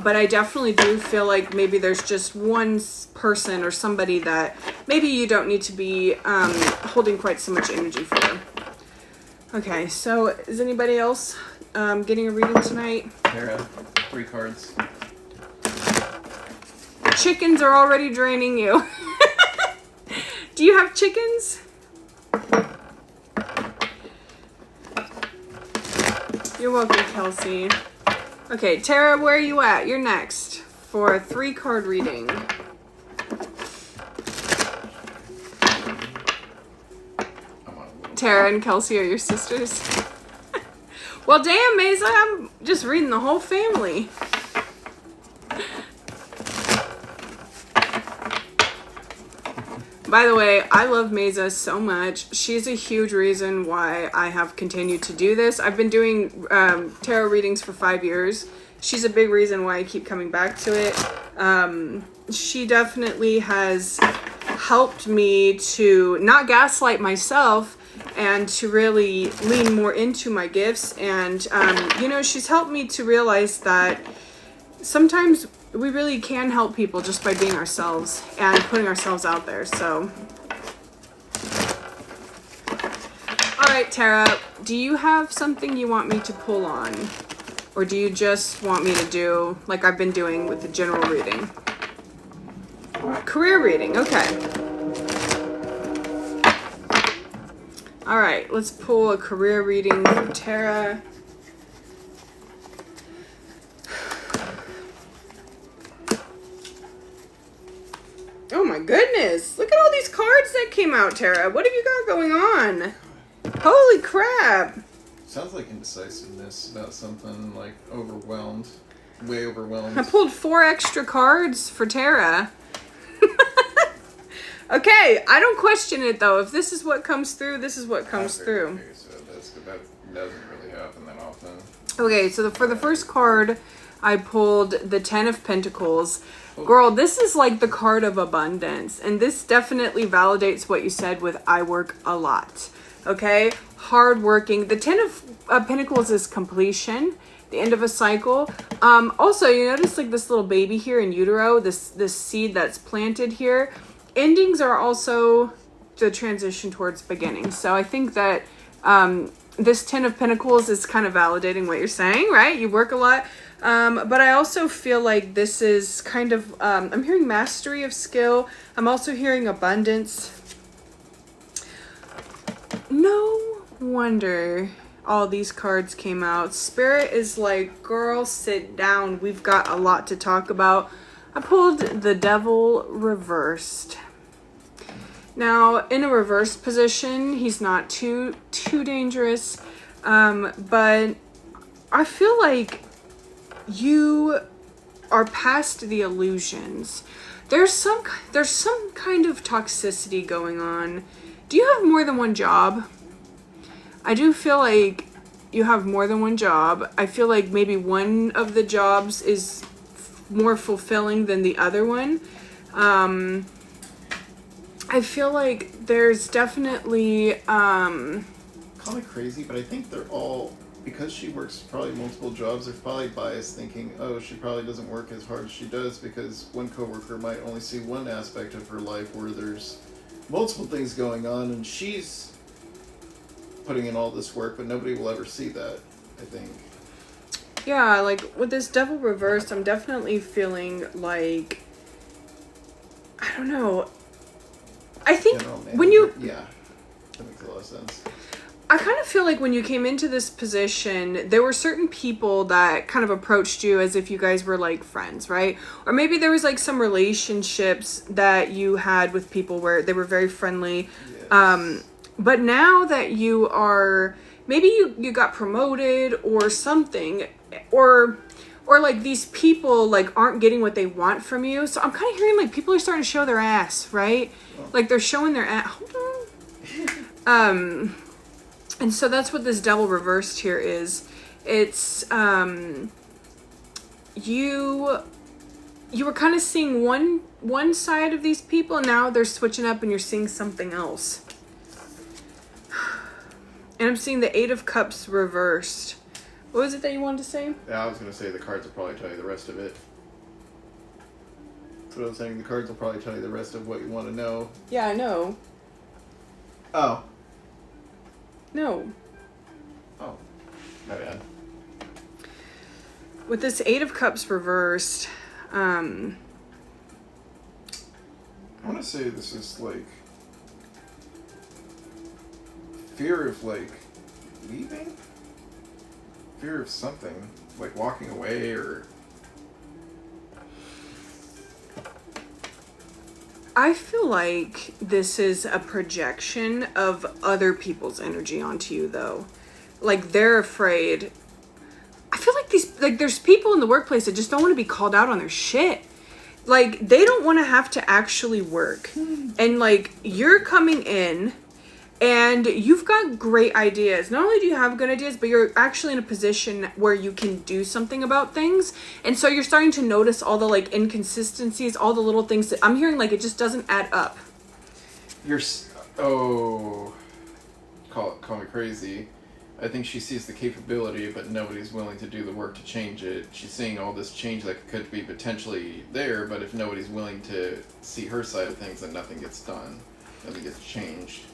But I definitely do feel like maybe there's just one person or somebody that maybe you don't need to be holding quite so much energy for. Okay, so is anybody else getting a reading tonight? Tara, 3 cards. Chickens are already draining you. Do you have chickens? You're welcome, Kelsey. Okay, Tara, where are you at? You're next for a 3-card reading. Tara and Kelsey are your sisters. Well, damn, Mesa, I'm just reading the whole family. By the way, I love Mesa so much. She's a huge reason why I have continued to do this. I've been doing tarot readings for 5 years. She's a big reason why I keep coming back to it. She definitely has helped me to not gaslight myself and to really lean more into my gifts. And, you know, she's helped me to realize that sometimes we really can help people just by being ourselves and putting ourselves out there. So, all right, Tara, do you have something you want me to pull on? Or do you just want me to do like I've been doing with the general reading? Career reading, okay. All right, let's pull a career reading for Tara. Oh my goodness, look at all these cards that came out, Tara. What have you got going on? Holy crap. Sounds like indecisiveness about something, like overwhelmed. Way overwhelmed. I pulled 4 extra cards for Tara. Okay, I don't question it though. If this is what comes through, this is what comes through. That doesn't really happen that often. Okay, so for the first card, I pulled the 10 of Pentacles. Girl, this is like the card of abundance. And this definitely validates what you said with I work a lot. Okay, hardworking. The Ten of Pentacles is completion, the end of a cycle. Also, you notice like this little baby here in utero, this seed that's planted here. Endings are also the transition towards beginning. So I think that this Ten of Pentacles is kind of validating what you're saying, right? You work a lot. But I also feel like this is kind of, I'm hearing mastery of skill. I'm also hearing abundance. No wonder all these cards came out. Spirit is like, girl, sit down. We've got a lot to talk about. I pulled the Devil reversed. Now, in a reversed position, he's not too dangerous. But I feel like you are past the illusions. There's some kind of toxicity going on. Do you have more than one job? I do feel like you have more than one job. I feel like maybe one of the jobs is more fulfilling than the other one. I feel like there's definitely Call me crazy, but I think they're all, because she works probably multiple jobs, they're probably biased thinking, oh, she probably doesn't work as hard as she does, because one coworker might only see one aspect of her life where there's multiple things going on, and she's putting in all this work, but nobody will ever see that, I think. Yeah, like with this Devil reversed, I'm definitely feeling like, I don't know. I think when you... Yeah, that makes a lot of sense. I kind of feel like when you came into this position, there were certain people that kind of approached you as if you guys were like friends, right? Or maybe there was like some relationships that you had with people where they were very friendly. Yes. But now that you are, maybe you got promoted or something, or like these people like aren't getting what they want from you. So I'm kind of hearing like people are starting to show their ass, right? Oh. Like they're showing their ass. Hold on. And so that's what this Devil reversed here is. It's you were kind of seeing one side of these people, and now they're switching up and you're seeing something else. And I'm seeing the Eight of Cups reversed. What was it that you wanted to say? Yeah, I was going to say the cards will probably tell you the rest of it. That's what I was saying. The cards will probably tell you the rest of what you want to know. Yeah, I know. Oh. No. Oh. My bad. With this Eight of Cups reversed, I want to say this is like fear of like leaving? Fear of something. Like walking away or... I feel like this is a projection of other people's energy onto you, though. Like, they're afraid. I feel like there's people in the workplace that just don't want to be called out on their shit. Like, they don't want to have to actually work. And, like, you're coming in and you've got great ideas. Not only do you have good ideas, but you're actually in a position where you can do something about things. And so you're starting to notice all the like inconsistencies, all the little things that I'm hearing like it just doesn't add up. Call me crazy. I think she sees the capability, but nobody's willing to do the work to change it. She's seeing all this change that could be potentially there, but if nobody's willing to see her side of things, then nothing gets done. Nothing gets changed.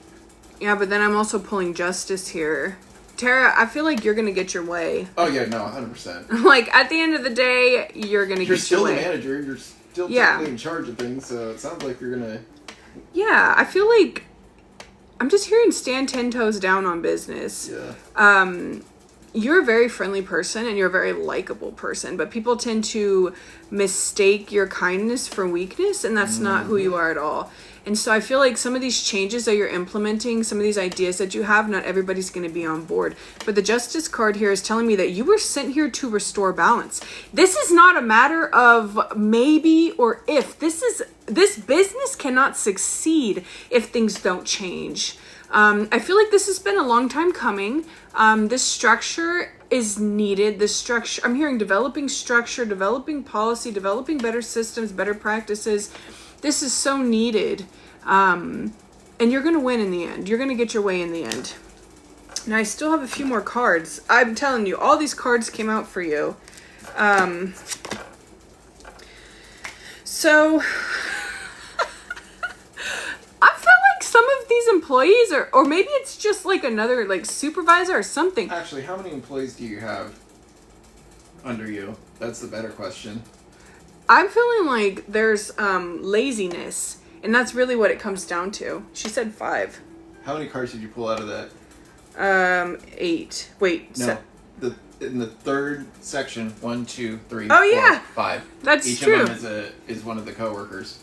Yeah, but then I'm also pulling justice here. Tara, I feel like you're going to get your way. Oh, yeah, no, 100%. Like, at the end of the day, you're going to get your way. You're still the manager. You're still technically in charge of things, so it sounds like you're going to... Yeah, I feel like... I'm just hearing stand 10 toes down on business. Yeah. You're a very friendly person and you're a very likable person, but people tend to mistake your kindness for weakness, and that's not who you are at all. And so I feel like some of these changes that you're implementing, some of these ideas that you have, not everybody's going to be on board. But the Justice card here is telling me that you were sent here to restore balance. This is not a matter of maybe or if. This business cannot succeed if things don't change. I feel like this has been a long time coming. This structure is needed. This structure, I'm hearing developing structure, developing policy, developing better systems, better practices. This is so needed. And you're going to win in the end. You're going to get your way in the end. Now, I still have a few more cards. I'm telling you, all these cards came out for you. So, I feel like some of these employees, or maybe it's just like another like supervisor or something. Actually, how many employees do you have under you? That's the better question. I'm feeling like there's laziness, and that's really what it comes down to. She said 5. How many cards did you pull out of that? 8. Wait. No, in the third section, 1, 2, 3, Oh, 4, yeah. 5. That's Each true. of them is one of the coworkers.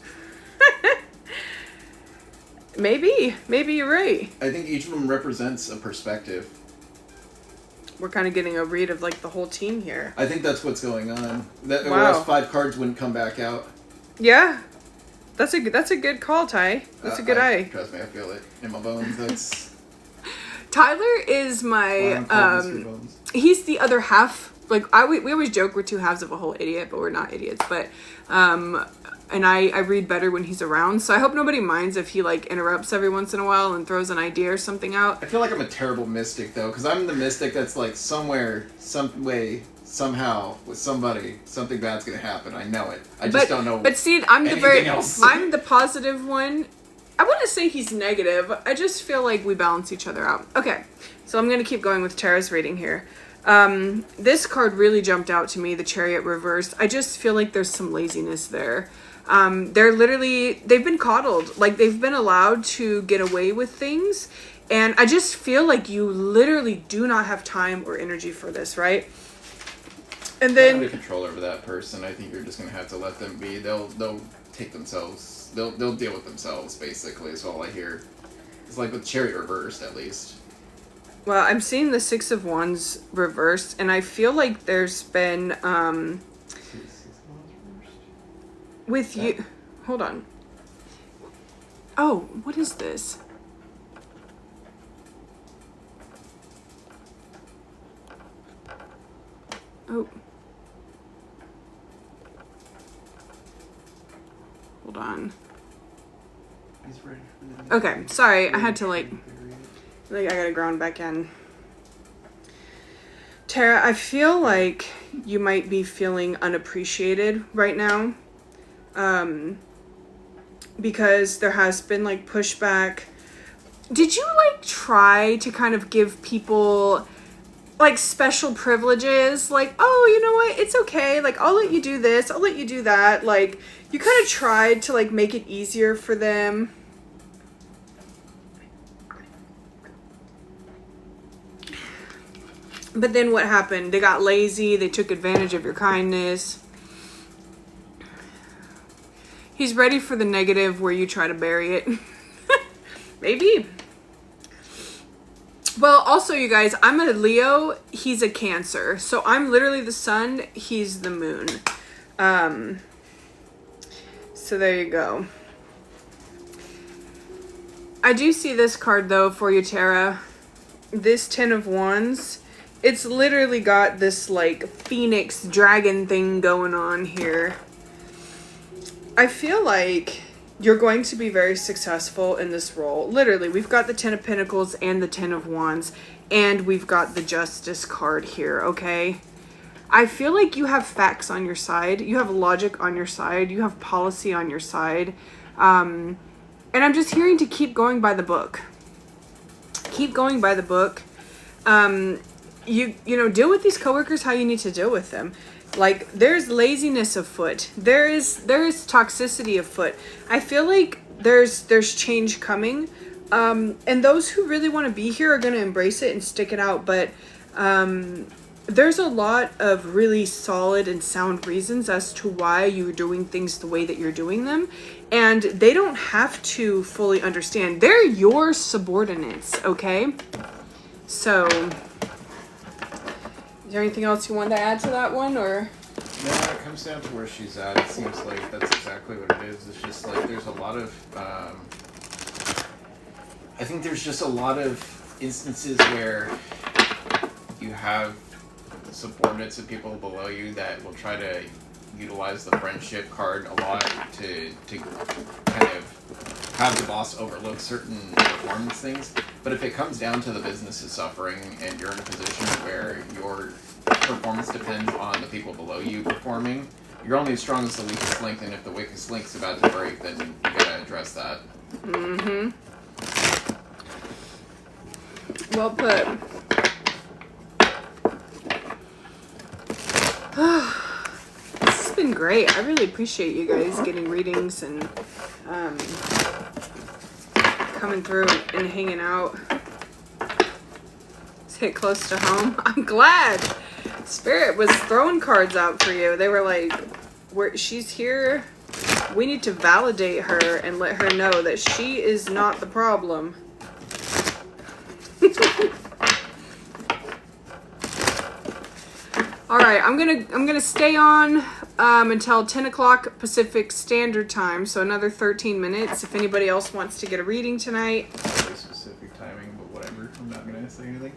Maybe you're right. I think each of them represents a perspective. We're kind of getting a read of like the whole team here. I think that's what's going on. That Wow. last 5 cards wouldn't come back out. Yeah, that's a good call, Ty. That's a good eye. Trust me, I feel it in my bones. That's Tyler is why I'm my called Mr. Bones. he's the other half. Like we always joke we're 2 halves of a whole idiot, but we're not idiots. But and I read better when he's around, so I hope nobody minds if he like interrupts every once in a while and throws an idea or something out. I feel like I'm a terrible mystic though, because I'm the mystic that's like somewhere, some way, somehow, with somebody, something bad's gonna happen. I know it. I just don't know. But see, I'm anything else. I'm the positive one. I wouldn't say he's negative. I just feel like we balance each other out. Okay, so I'm gonna keep going with Tara's reading here. This card really jumped out to me, the Chariot reversed. I just feel like there's some laziness there. They've been coddled. Like, they've been allowed to get away with things. And I just feel like you literally do not have time or energy for this, right? And Then then... control over that person. I think you're just gonna have to let them be. They'll take themselves. They'll deal with themselves. Basically, is all I hear. It's like with Chariot reversed, at least. Well, I'm seeing the 6 of Wands reversed, and I feel like there's been, with you... Hold on. Oh, what is this? Oh. Hold on. Okay, sorry, I had to like I gotta ground back in. Tara, I feel like you might be feeling unappreciated right now. Because there has been like pushback. Did you like try to kind of give people like special privileges? Like, oh, you know what? It's okay. Like, I'll let you do this. I'll let you do that. Like, you kind of tried to like make it easier for them. But then what happened? They got lazy. They took advantage of your kindness. He's ready for the negative where you try to bury it. Maybe. Well, also, you guys, I'm a Leo. He's a Cancer. So I'm literally the sun. He's the moon. So there you go. I do see this card, though, for you, Tara. This 10 of Wands. It's literally got this, like, phoenix dragon thing going on here. I feel like you're going to be very successful in this role. Literally, we've got the 10 of Pentacles and the 10 of Wands. And we've got the Justice card here, okay? I feel like you have facts on your side. You have logic on your side. You have policy on your side. And I'm just hearing to keep going by the book. Keep going by the book. You know, deal with these coworkers how you need to deal with them. Like, there's laziness afoot. There is toxicity afoot. I feel like there's change coming. And those who really want to be here are going to embrace it and stick it out. But there's a lot of really solid and sound reasons as to why you're doing things the way that you're doing them. And they don't have to fully understand. They're your subordinates, okay? So, is there anything else you want to add to that one, or? No, it comes down to where she's at. It seems like that's exactly what it is. It's just like there's a lot of, I think there's just a lot of instances where you have subordinates and people below you that will try to utilize the friendship card a lot to kind of have the boss overlook certain performance things. But if it comes down to the business is suffering and you're in a position where your performance depends on the people below you performing, you're only as strong as the weakest link, and if the weakest link's about to break, then you gotta address that. Mm-hmm. Well put. This has been great. I really appreciate you guys getting readings and coming through and hanging out. Let's hit close to home. I'm glad Spirit was throwing cards out for you. They were like, she's here. We need to validate her and let her know that she is not the problem. All right, I'm gonna stay on until 10 o'clock Pacific Standard Time, so another 13 minutes. If anybody else wants to get a reading tonight. Very specific timing, but whatever. I'm not gonna say anything.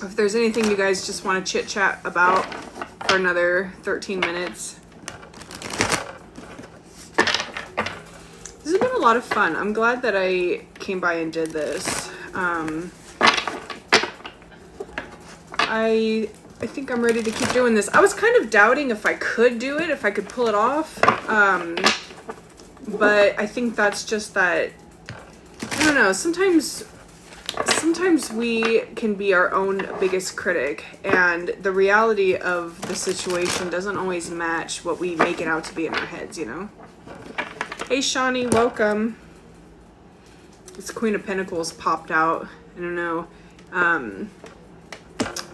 If there's anything you guys just want to chit chat about for another 13 minutes. This has been a lot of fun. I'm glad that I came by and did this. I think I'm ready to keep doing this. I was kind of doubting if I could do it, if I could pull it off. But I think that's just that, I don't know, sometimes we can be our own biggest critic, and the reality of the situation doesn't always match what we make it out to be in our heads, you know? Hey, Shawnee, welcome. This Queen of Pentacles popped out. I don't know.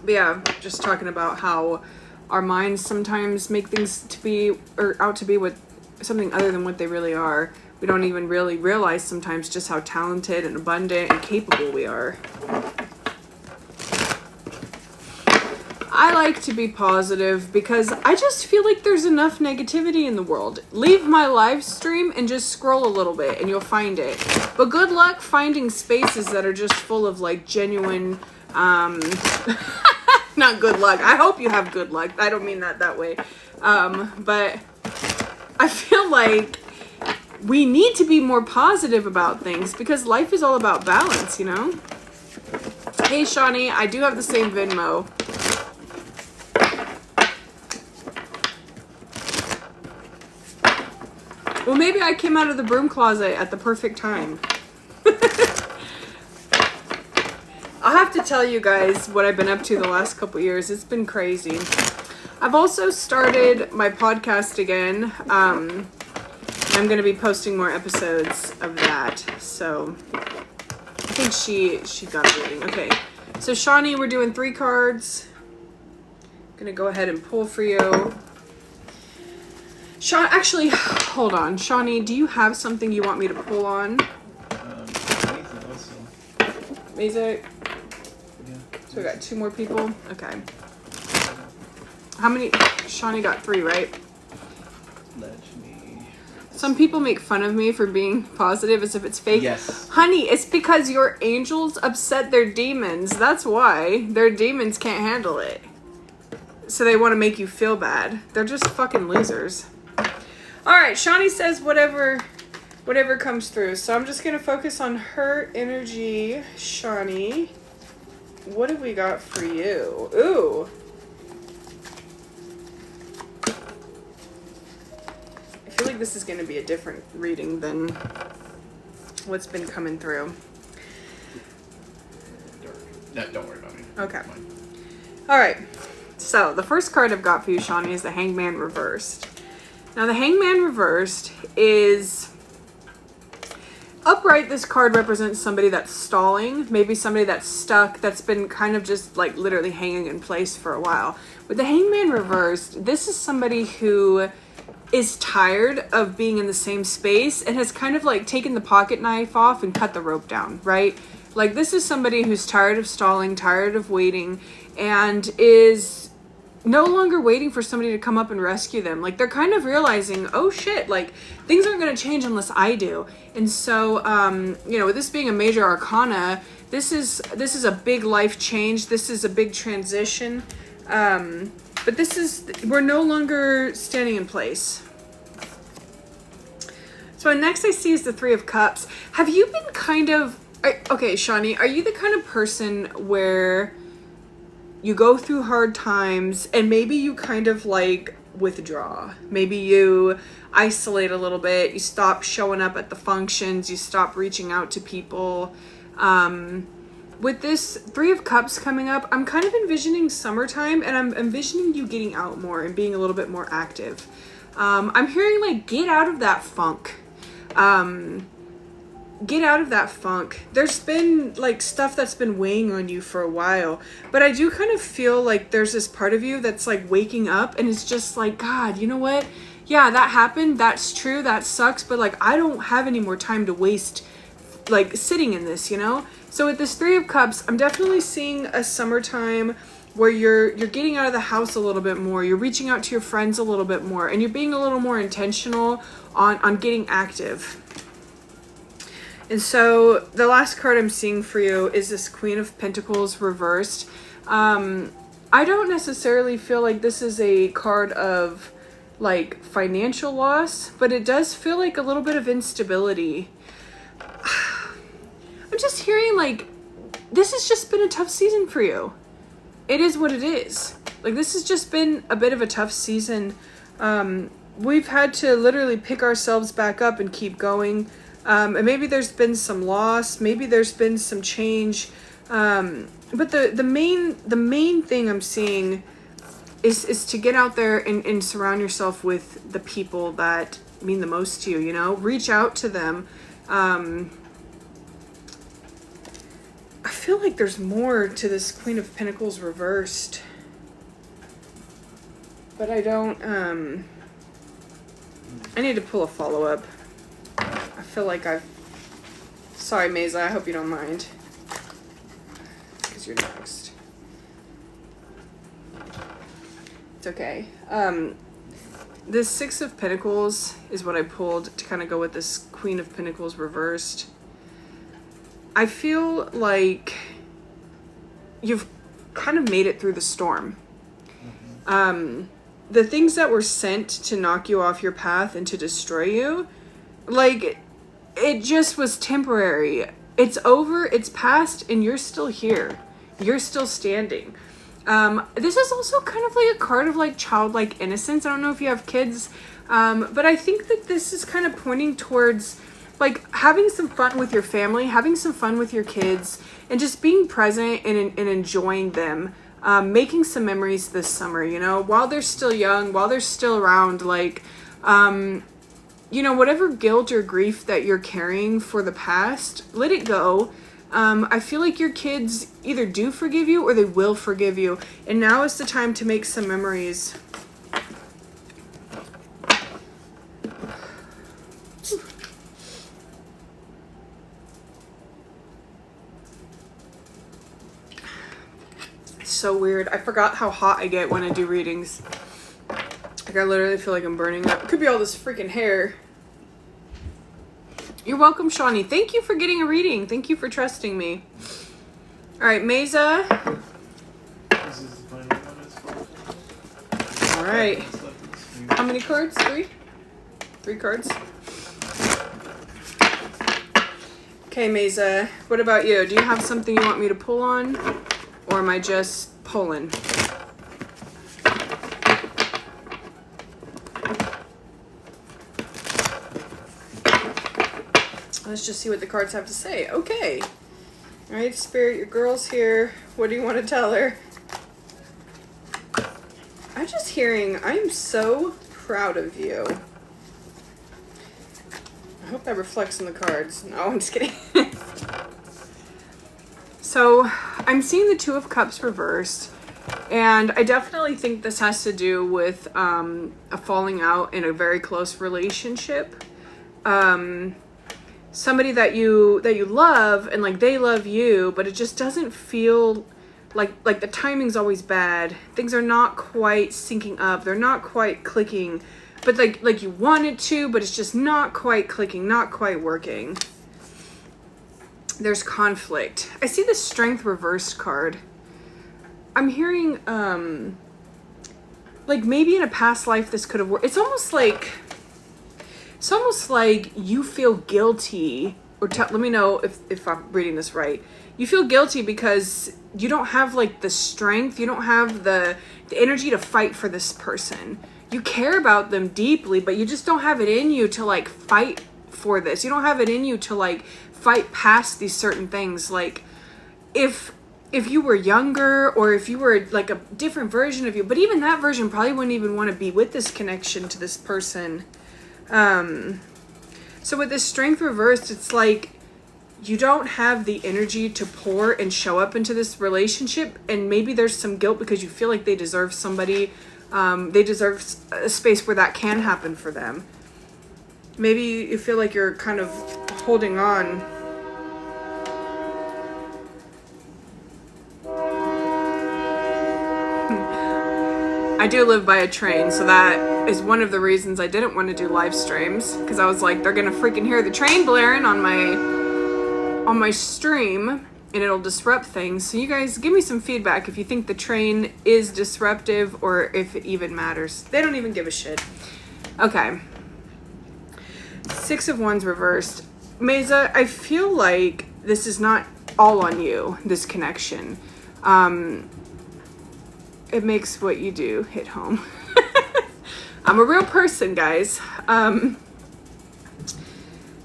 But yeah, just talking about how our minds sometimes make things to be, or out to be what something other than what they really are. We don't even really realize sometimes just how talented and abundant and capable we are. I like to be positive because I just feel like there's enough negativity in the world. Leave my live stream and just scroll a little bit and you'll find it. But good luck finding spaces that are just full of like genuine, not good luck. I hope you have good luck. I don't mean that way. But I feel like we need to be more positive about things because life is all about balance, you know? Hey, Shawnee, I do have the same Venmo. Well, maybe I came out of the broom closet at the perfect time. I'll have to tell you guys what I've been up to the last couple years. It's been crazy. I've also started my podcast again. I'm going to be posting more episodes of that. So I think she got a reading. Okay. So Shawnee, we're doing 3 cards. I'm going to go ahead and pull for you. Actually, hold on. Shawnee, do you have something you want me to pull on? Amazing also. Amazing. Yeah. So we got 2 more people. Okay. How many? Shawnee got 3, right? Let me. Some people make fun of me for being positive as if it's fake. Yes. Honey, it's because your angels upset their demons. That's why. Their demons can't handle it. So they want to make you feel bad. They're just fucking losers. Alright, Shawnee says whatever comes through. So I'm just going to focus on her energy. Shawnee, what have we got for you? Ooh. I feel like this is going to be a different reading than what's been coming through. No, don't worry about me. Okay. Alright. So, the first card I've got for you, Shawnee, is the Hangman Reversed. Now, the Hangman Reversed is... Upright, this card represents somebody that's stalling. Maybe somebody that's stuck, that's been kind of just, like, literally hanging in place for a while. With the Hangman Reversed, this is somebody who is tired of being in the same space and has kind of, like, taken the pocket knife off and cut the rope down, right? Like, this is somebody who's tired of stalling, tired of waiting, and is no longer waiting for somebody to come up and rescue them. Like, they're kind of realizing, oh shit, like, things aren't going to change unless I do. And so, you know, with this being a major arcana, this is a big life change. This is a big transition. But we're no longer standing in place. So next I see is the Three of Cups. Have you been kind of, okay, Shawnee, are you the kind of person where you go through hard times and maybe you kind of like withdraw? Maybe you isolate a little bit, you stop showing up at the functions, you stop reaching out to people. With this Three of Cups coming up, I'm kind of envisioning summertime, and I'm envisioning you getting out more and being a little bit more active. I'm hearing like, get out of that funk. Get out of that funk. There's been like stuff that's been weighing on you for a while, but I do kind of feel like there's this part of you that's like waking up and it's just like, God, you know what? Yeah, that happened. That's true. That sucks. But like, I don't have any more time to waste like sitting in this, you know? So with this Three of Cups, I'm definitely seeing a summertime where you're getting out of the house a little bit more, you're reaching out to your friends a little bit more, and you're being a little more intentional on getting active. And so the last card I'm seeing for you is this Queen of Pentacles reversed. I don't necessarily feel like this is a card of like financial loss, but it does feel like a little bit of instability. I'm just hearing like, this has just been a tough season for you. It is what it is. Like, this has just been a bit of a tough season. We've had to literally pick ourselves back up and keep going. And maybe there's been some loss. Maybe there's been some change. But the main thing I'm seeing is to get out there and surround yourself with the people that mean the most to you, you know? Reach out to them. I feel like there's more to this Queen of Pentacles reversed. But I don't, I need to pull a follow-up. I feel like sorry, Mesa, I hope you don't mind. Because you're next. It's okay. This Six of Pentacles is what I pulled to kind of go with this Queen of Pentacles reversed. I feel like you've kind of made it through the storm. The things that were sent to knock you off your path and to destroy you, like, it just was temporary. It's over, it's past, and you're still here. You're still standing. This is also kind of like a card of like childlike innocence. I don't know if you have kids, but I think that this is kind of pointing towards like having some fun with your family, having some fun with your kids, and just being present and enjoying them. Making some memories this summer, you know, while they're still young, while they're still around, like, you know, whatever guilt or grief that you're carrying for the past, let it go. I feel like your kids either do forgive you or they will forgive you. And now is the time to make some memories. So weird. I forgot how hot I get when I do readings. Like, I literally feel like I'm burning up. It could be all this freaking hair. You're welcome, Shawnee. Thank you for getting a reading. Thank you for trusting me. All right, Mesa. This is the final one. All right. How many cards? 3? 3 cards. Okay, Mesa. What about you? Do you have something you want me to pull on? Or am I just pulling? Let's just see what the cards have to say. Okay. All right, Spirit, your girl's here. What do you want to tell her? I'm just hearing, I am so proud of you. I hope that reflects in the cards. No, I'm just kidding. So I'm seeing the Two of Cups reversed, and I definitely think this has to do with a falling out in a very close relationship. Somebody that you love and like they love you, but it just doesn't feel like the timing's always bad. Things are not quite syncing up. They're not quite clicking, but like you want it to, but it's just not quite clicking, not quite working. There's conflict. I see the Strength reversed card. I'm hearing like maybe in a past life this could have worked. It's almost like you feel guilty, or let me know if I'm reading this right. You feel guilty because you don't have like the strength, you don't have the energy to fight for this person. You care about them deeply, but you just don't have it in you to like fight for this. You don't have it in you to like fight past these certain things. Like if you were younger, or if you were like a different version of you, but even that version probably wouldn't even want to be with this connection to this person. So with this strength reversed, it's like you don't have the energy to pour and show up into this relationship, and maybe there's some guilt because you feel like they deserve somebody, they deserve a space where that can happen for them. Maybe you feel like you're kind of holding on. I do live by a train, so that is one of the reasons I didn't want to do live streams, because I was like, they're gonna freaking hear the train blaring on my stream, and it'll disrupt things. So you guys give me some feedback if you think the train is disruptive or if it even matters. They don't even give a shit. Okay. 6 of Wands reversed. Mesa, I feel like this is not all on you, this connection. It makes what you do hit home. I'm a real person, guys.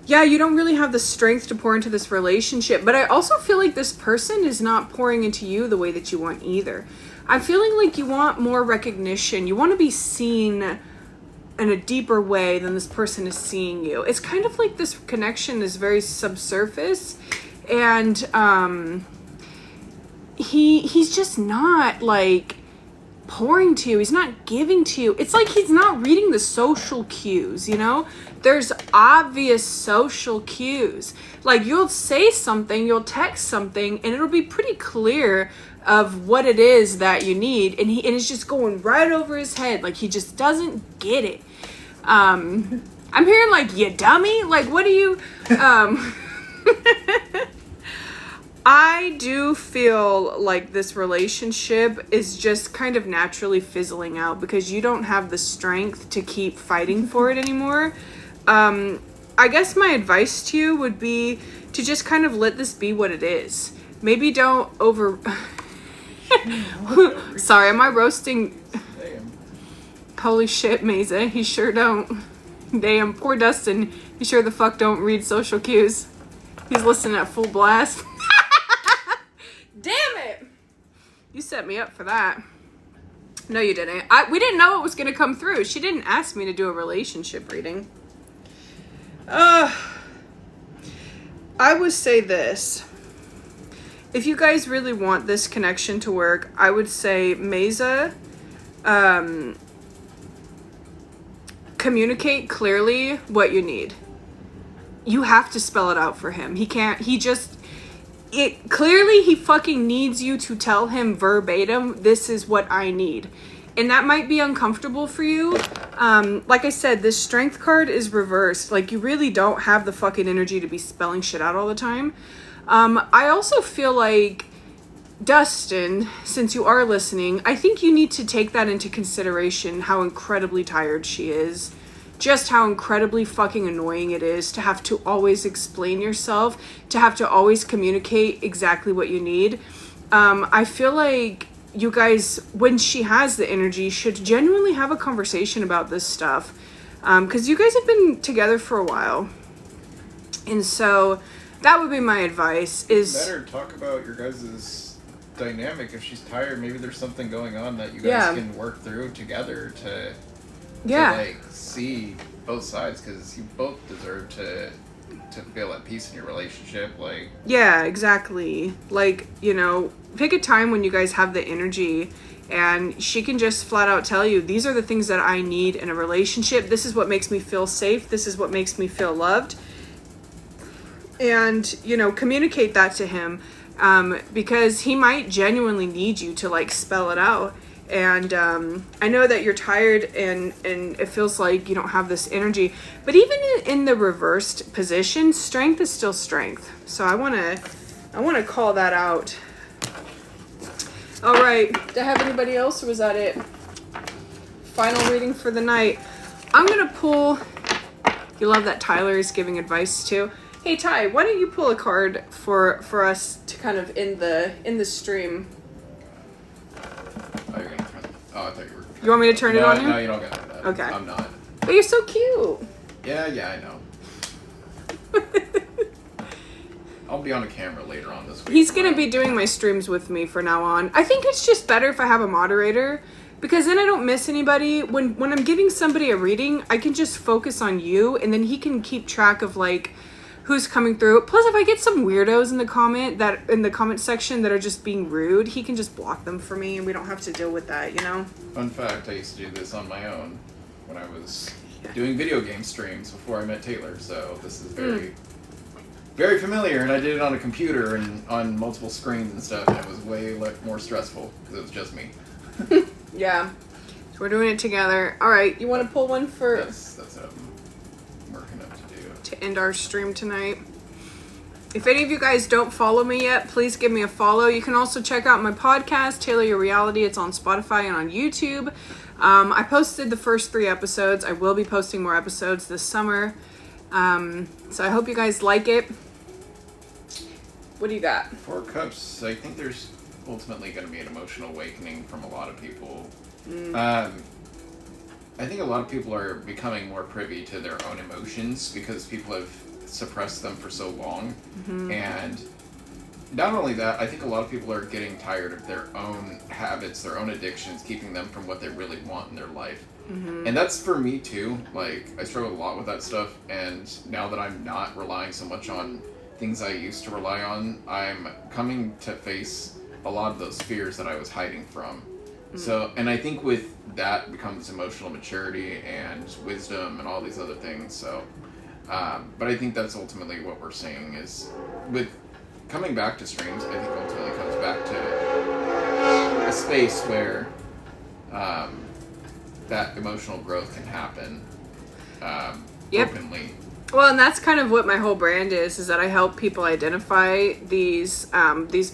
Yeah, you don't really have the strength to pour into this relationship, but I also feel like this person is not pouring into you the way that you want either. I'm feeling like you want more recognition. You want to be seen in a deeper way than this person is seeing you. It's kind of like this connection is very subsurface, and he's just not like pouring to you. He's not giving to you. It's like he's not reading the social cues, you know? There's obvious social cues. Like you'll say something, you'll text something, and it'll be pretty clear of what it is that you need, and it's just going right over his head. Like he just doesn't get it. I'm hearing like, you dummy? Like what do you I do feel like this relationship is just kind of naturally fizzling out because you don't have the strength to keep fighting for it anymore. I guess my advice to you would be to just kind of let this be what it is. Maybe don't over... Sorry, am I roasting... Holy shit, Mesa. He sure don't. Damn, poor Dustin. He sure the fuck don't read social cues. He's listening at full blast. Damn it! You set me up for that. No, you didn't. We didn't know it was going to come through. She didn't ask me to do a relationship reading. I would say this. If you guys really want this connection to work, I would say, Mesa, communicate clearly what you need. You have to spell it out for him. He can't, clearly he fucking needs you to tell him verbatim, this is what I need. And that might be uncomfortable for you. Like I said, this strength card is reversed. Like you really don't have the fucking energy to be spelling shit out all the time. I also feel like, Dustin, since you are listening, I think you need to take that into consideration, how incredibly tired she is. Just how incredibly fucking annoying it is to have to always explain yourself, to have to always communicate exactly what you need. I feel like you guys, when she has the energy, should genuinely have a conversation about this stuff. Because you guys have been together for a while. And so that would be my advice is... Better talk about your guys' dynamic. If she's tired, maybe there's something going on that you guys can work through together to like see both sides, because you both deserve to feel at peace in your relationship. Like, yeah, exactly. Like, you know, pick a time when you guys have the energy and she can just flat out tell you, these are the things that I need in a relationship. This is what makes me feel safe. This is what makes me feel loved. And, you know, communicate that to him, because he might genuinely need you to like spell it out. And I know that you're tired and it feels like you don't have this energy, but even in the reversed position, strength is still strength. So I want to call that out. All right. Do I have anybody else, or was that it? final reading for the night. I'm gonna pull. You love that Tyler is giving advice too. Hey Ty, why don't you pull a card for us to kind of end the stream? Oh, you're gonna turn. Oh, I thought you were. You want me to turn it on you? No, you don't got that. Okay. I'm not. But you're so cute. Yeah, I know. I'll be on a camera later on this week. He's gonna be doing my streams with me from now on. I think it's just better if I have a moderator, because then I don't miss anybody. When I'm giving somebody a reading, I can just focus on you, and then he can keep track of like who's coming through. Plus, if I get some weirdos in the comment section that are just being rude, he can just block them for me, and we don't have to deal with that, you know? Fun fact, I used to do this on my own when I was doing video game streams before I met Taylor, so this is very familiar, and I did it on a computer and on multiple screens and stuff, and it was way more stressful because it was just me. Yeah. So we're doing it together. All right, you want to pull one for... That's what I'm working up to do. To end our stream tonight. If any of you guys don't follow me yet, please give me a follow. You can also check out my podcast, Taylor Your Reality. It's on Spotify and on YouTube. I posted the first 3 episodes. I will be posting more episodes this summer. So I hope you guys like it. What do you got? 4 Cups, I think there's ultimately going to be an emotional awakening from a lot of people. I think a lot of people are becoming more privy to their own emotions because people have suppressed them for so long. And not only that, I think a lot of people are getting tired of their own habits, their own addictions, keeping them from what they really want in their life. And that's for me too. Like, I struggle a lot with that stuff, and now that I'm not relying so much on things I used to rely on, I'm coming to face a lot of those fears that I was hiding from. So, and I think with that becomes emotional maturity and wisdom and all these other things. So, but I think that's ultimately what we're seeing is with coming back to streams, I think ultimately comes back to a space where that emotional growth can happen openly. Well, and that's kind of what my whole brand is that I help people identify these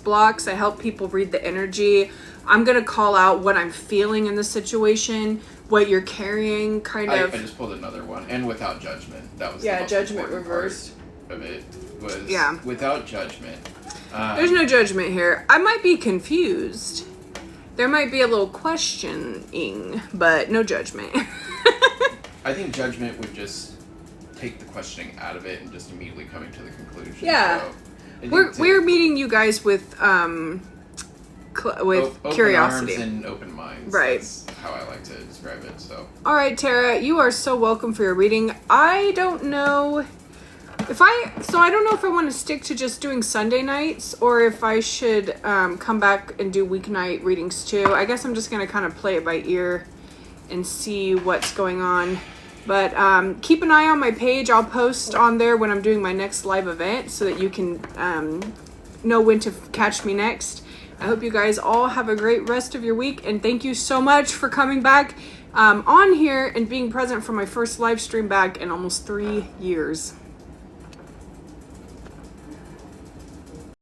blocks. I help people read the energy. I'm going to call out what I'm feeling in the situation, what you're carrying, kind of. I just pulled another one, and without judgment. That was the most judgment important reversed. Part of it was without judgment. There's no judgment here. I might be confused. There might be a little questioning, but no judgment. I think judgment would just take the questioning out of it and just immediately coming to the conclusion. Yeah. So we're meeting you guys with open curiosity arms and open minds. Right. That's how I like to describe it. So. All right, Tara, you are so welcome for your reading. I don't know if I want to stick to just doing Sunday nights or if I should come back and do weeknight readings too. I guess I'm just going to kind of play it by ear and see what's going on. But keep an eye on my page. I'll post on there when I'm doing my next live event so that you can know when to catch me next. I hope you guys all have a great rest of your week. And thank you so much for coming back on here and being present for my first live stream back in almost 3 years.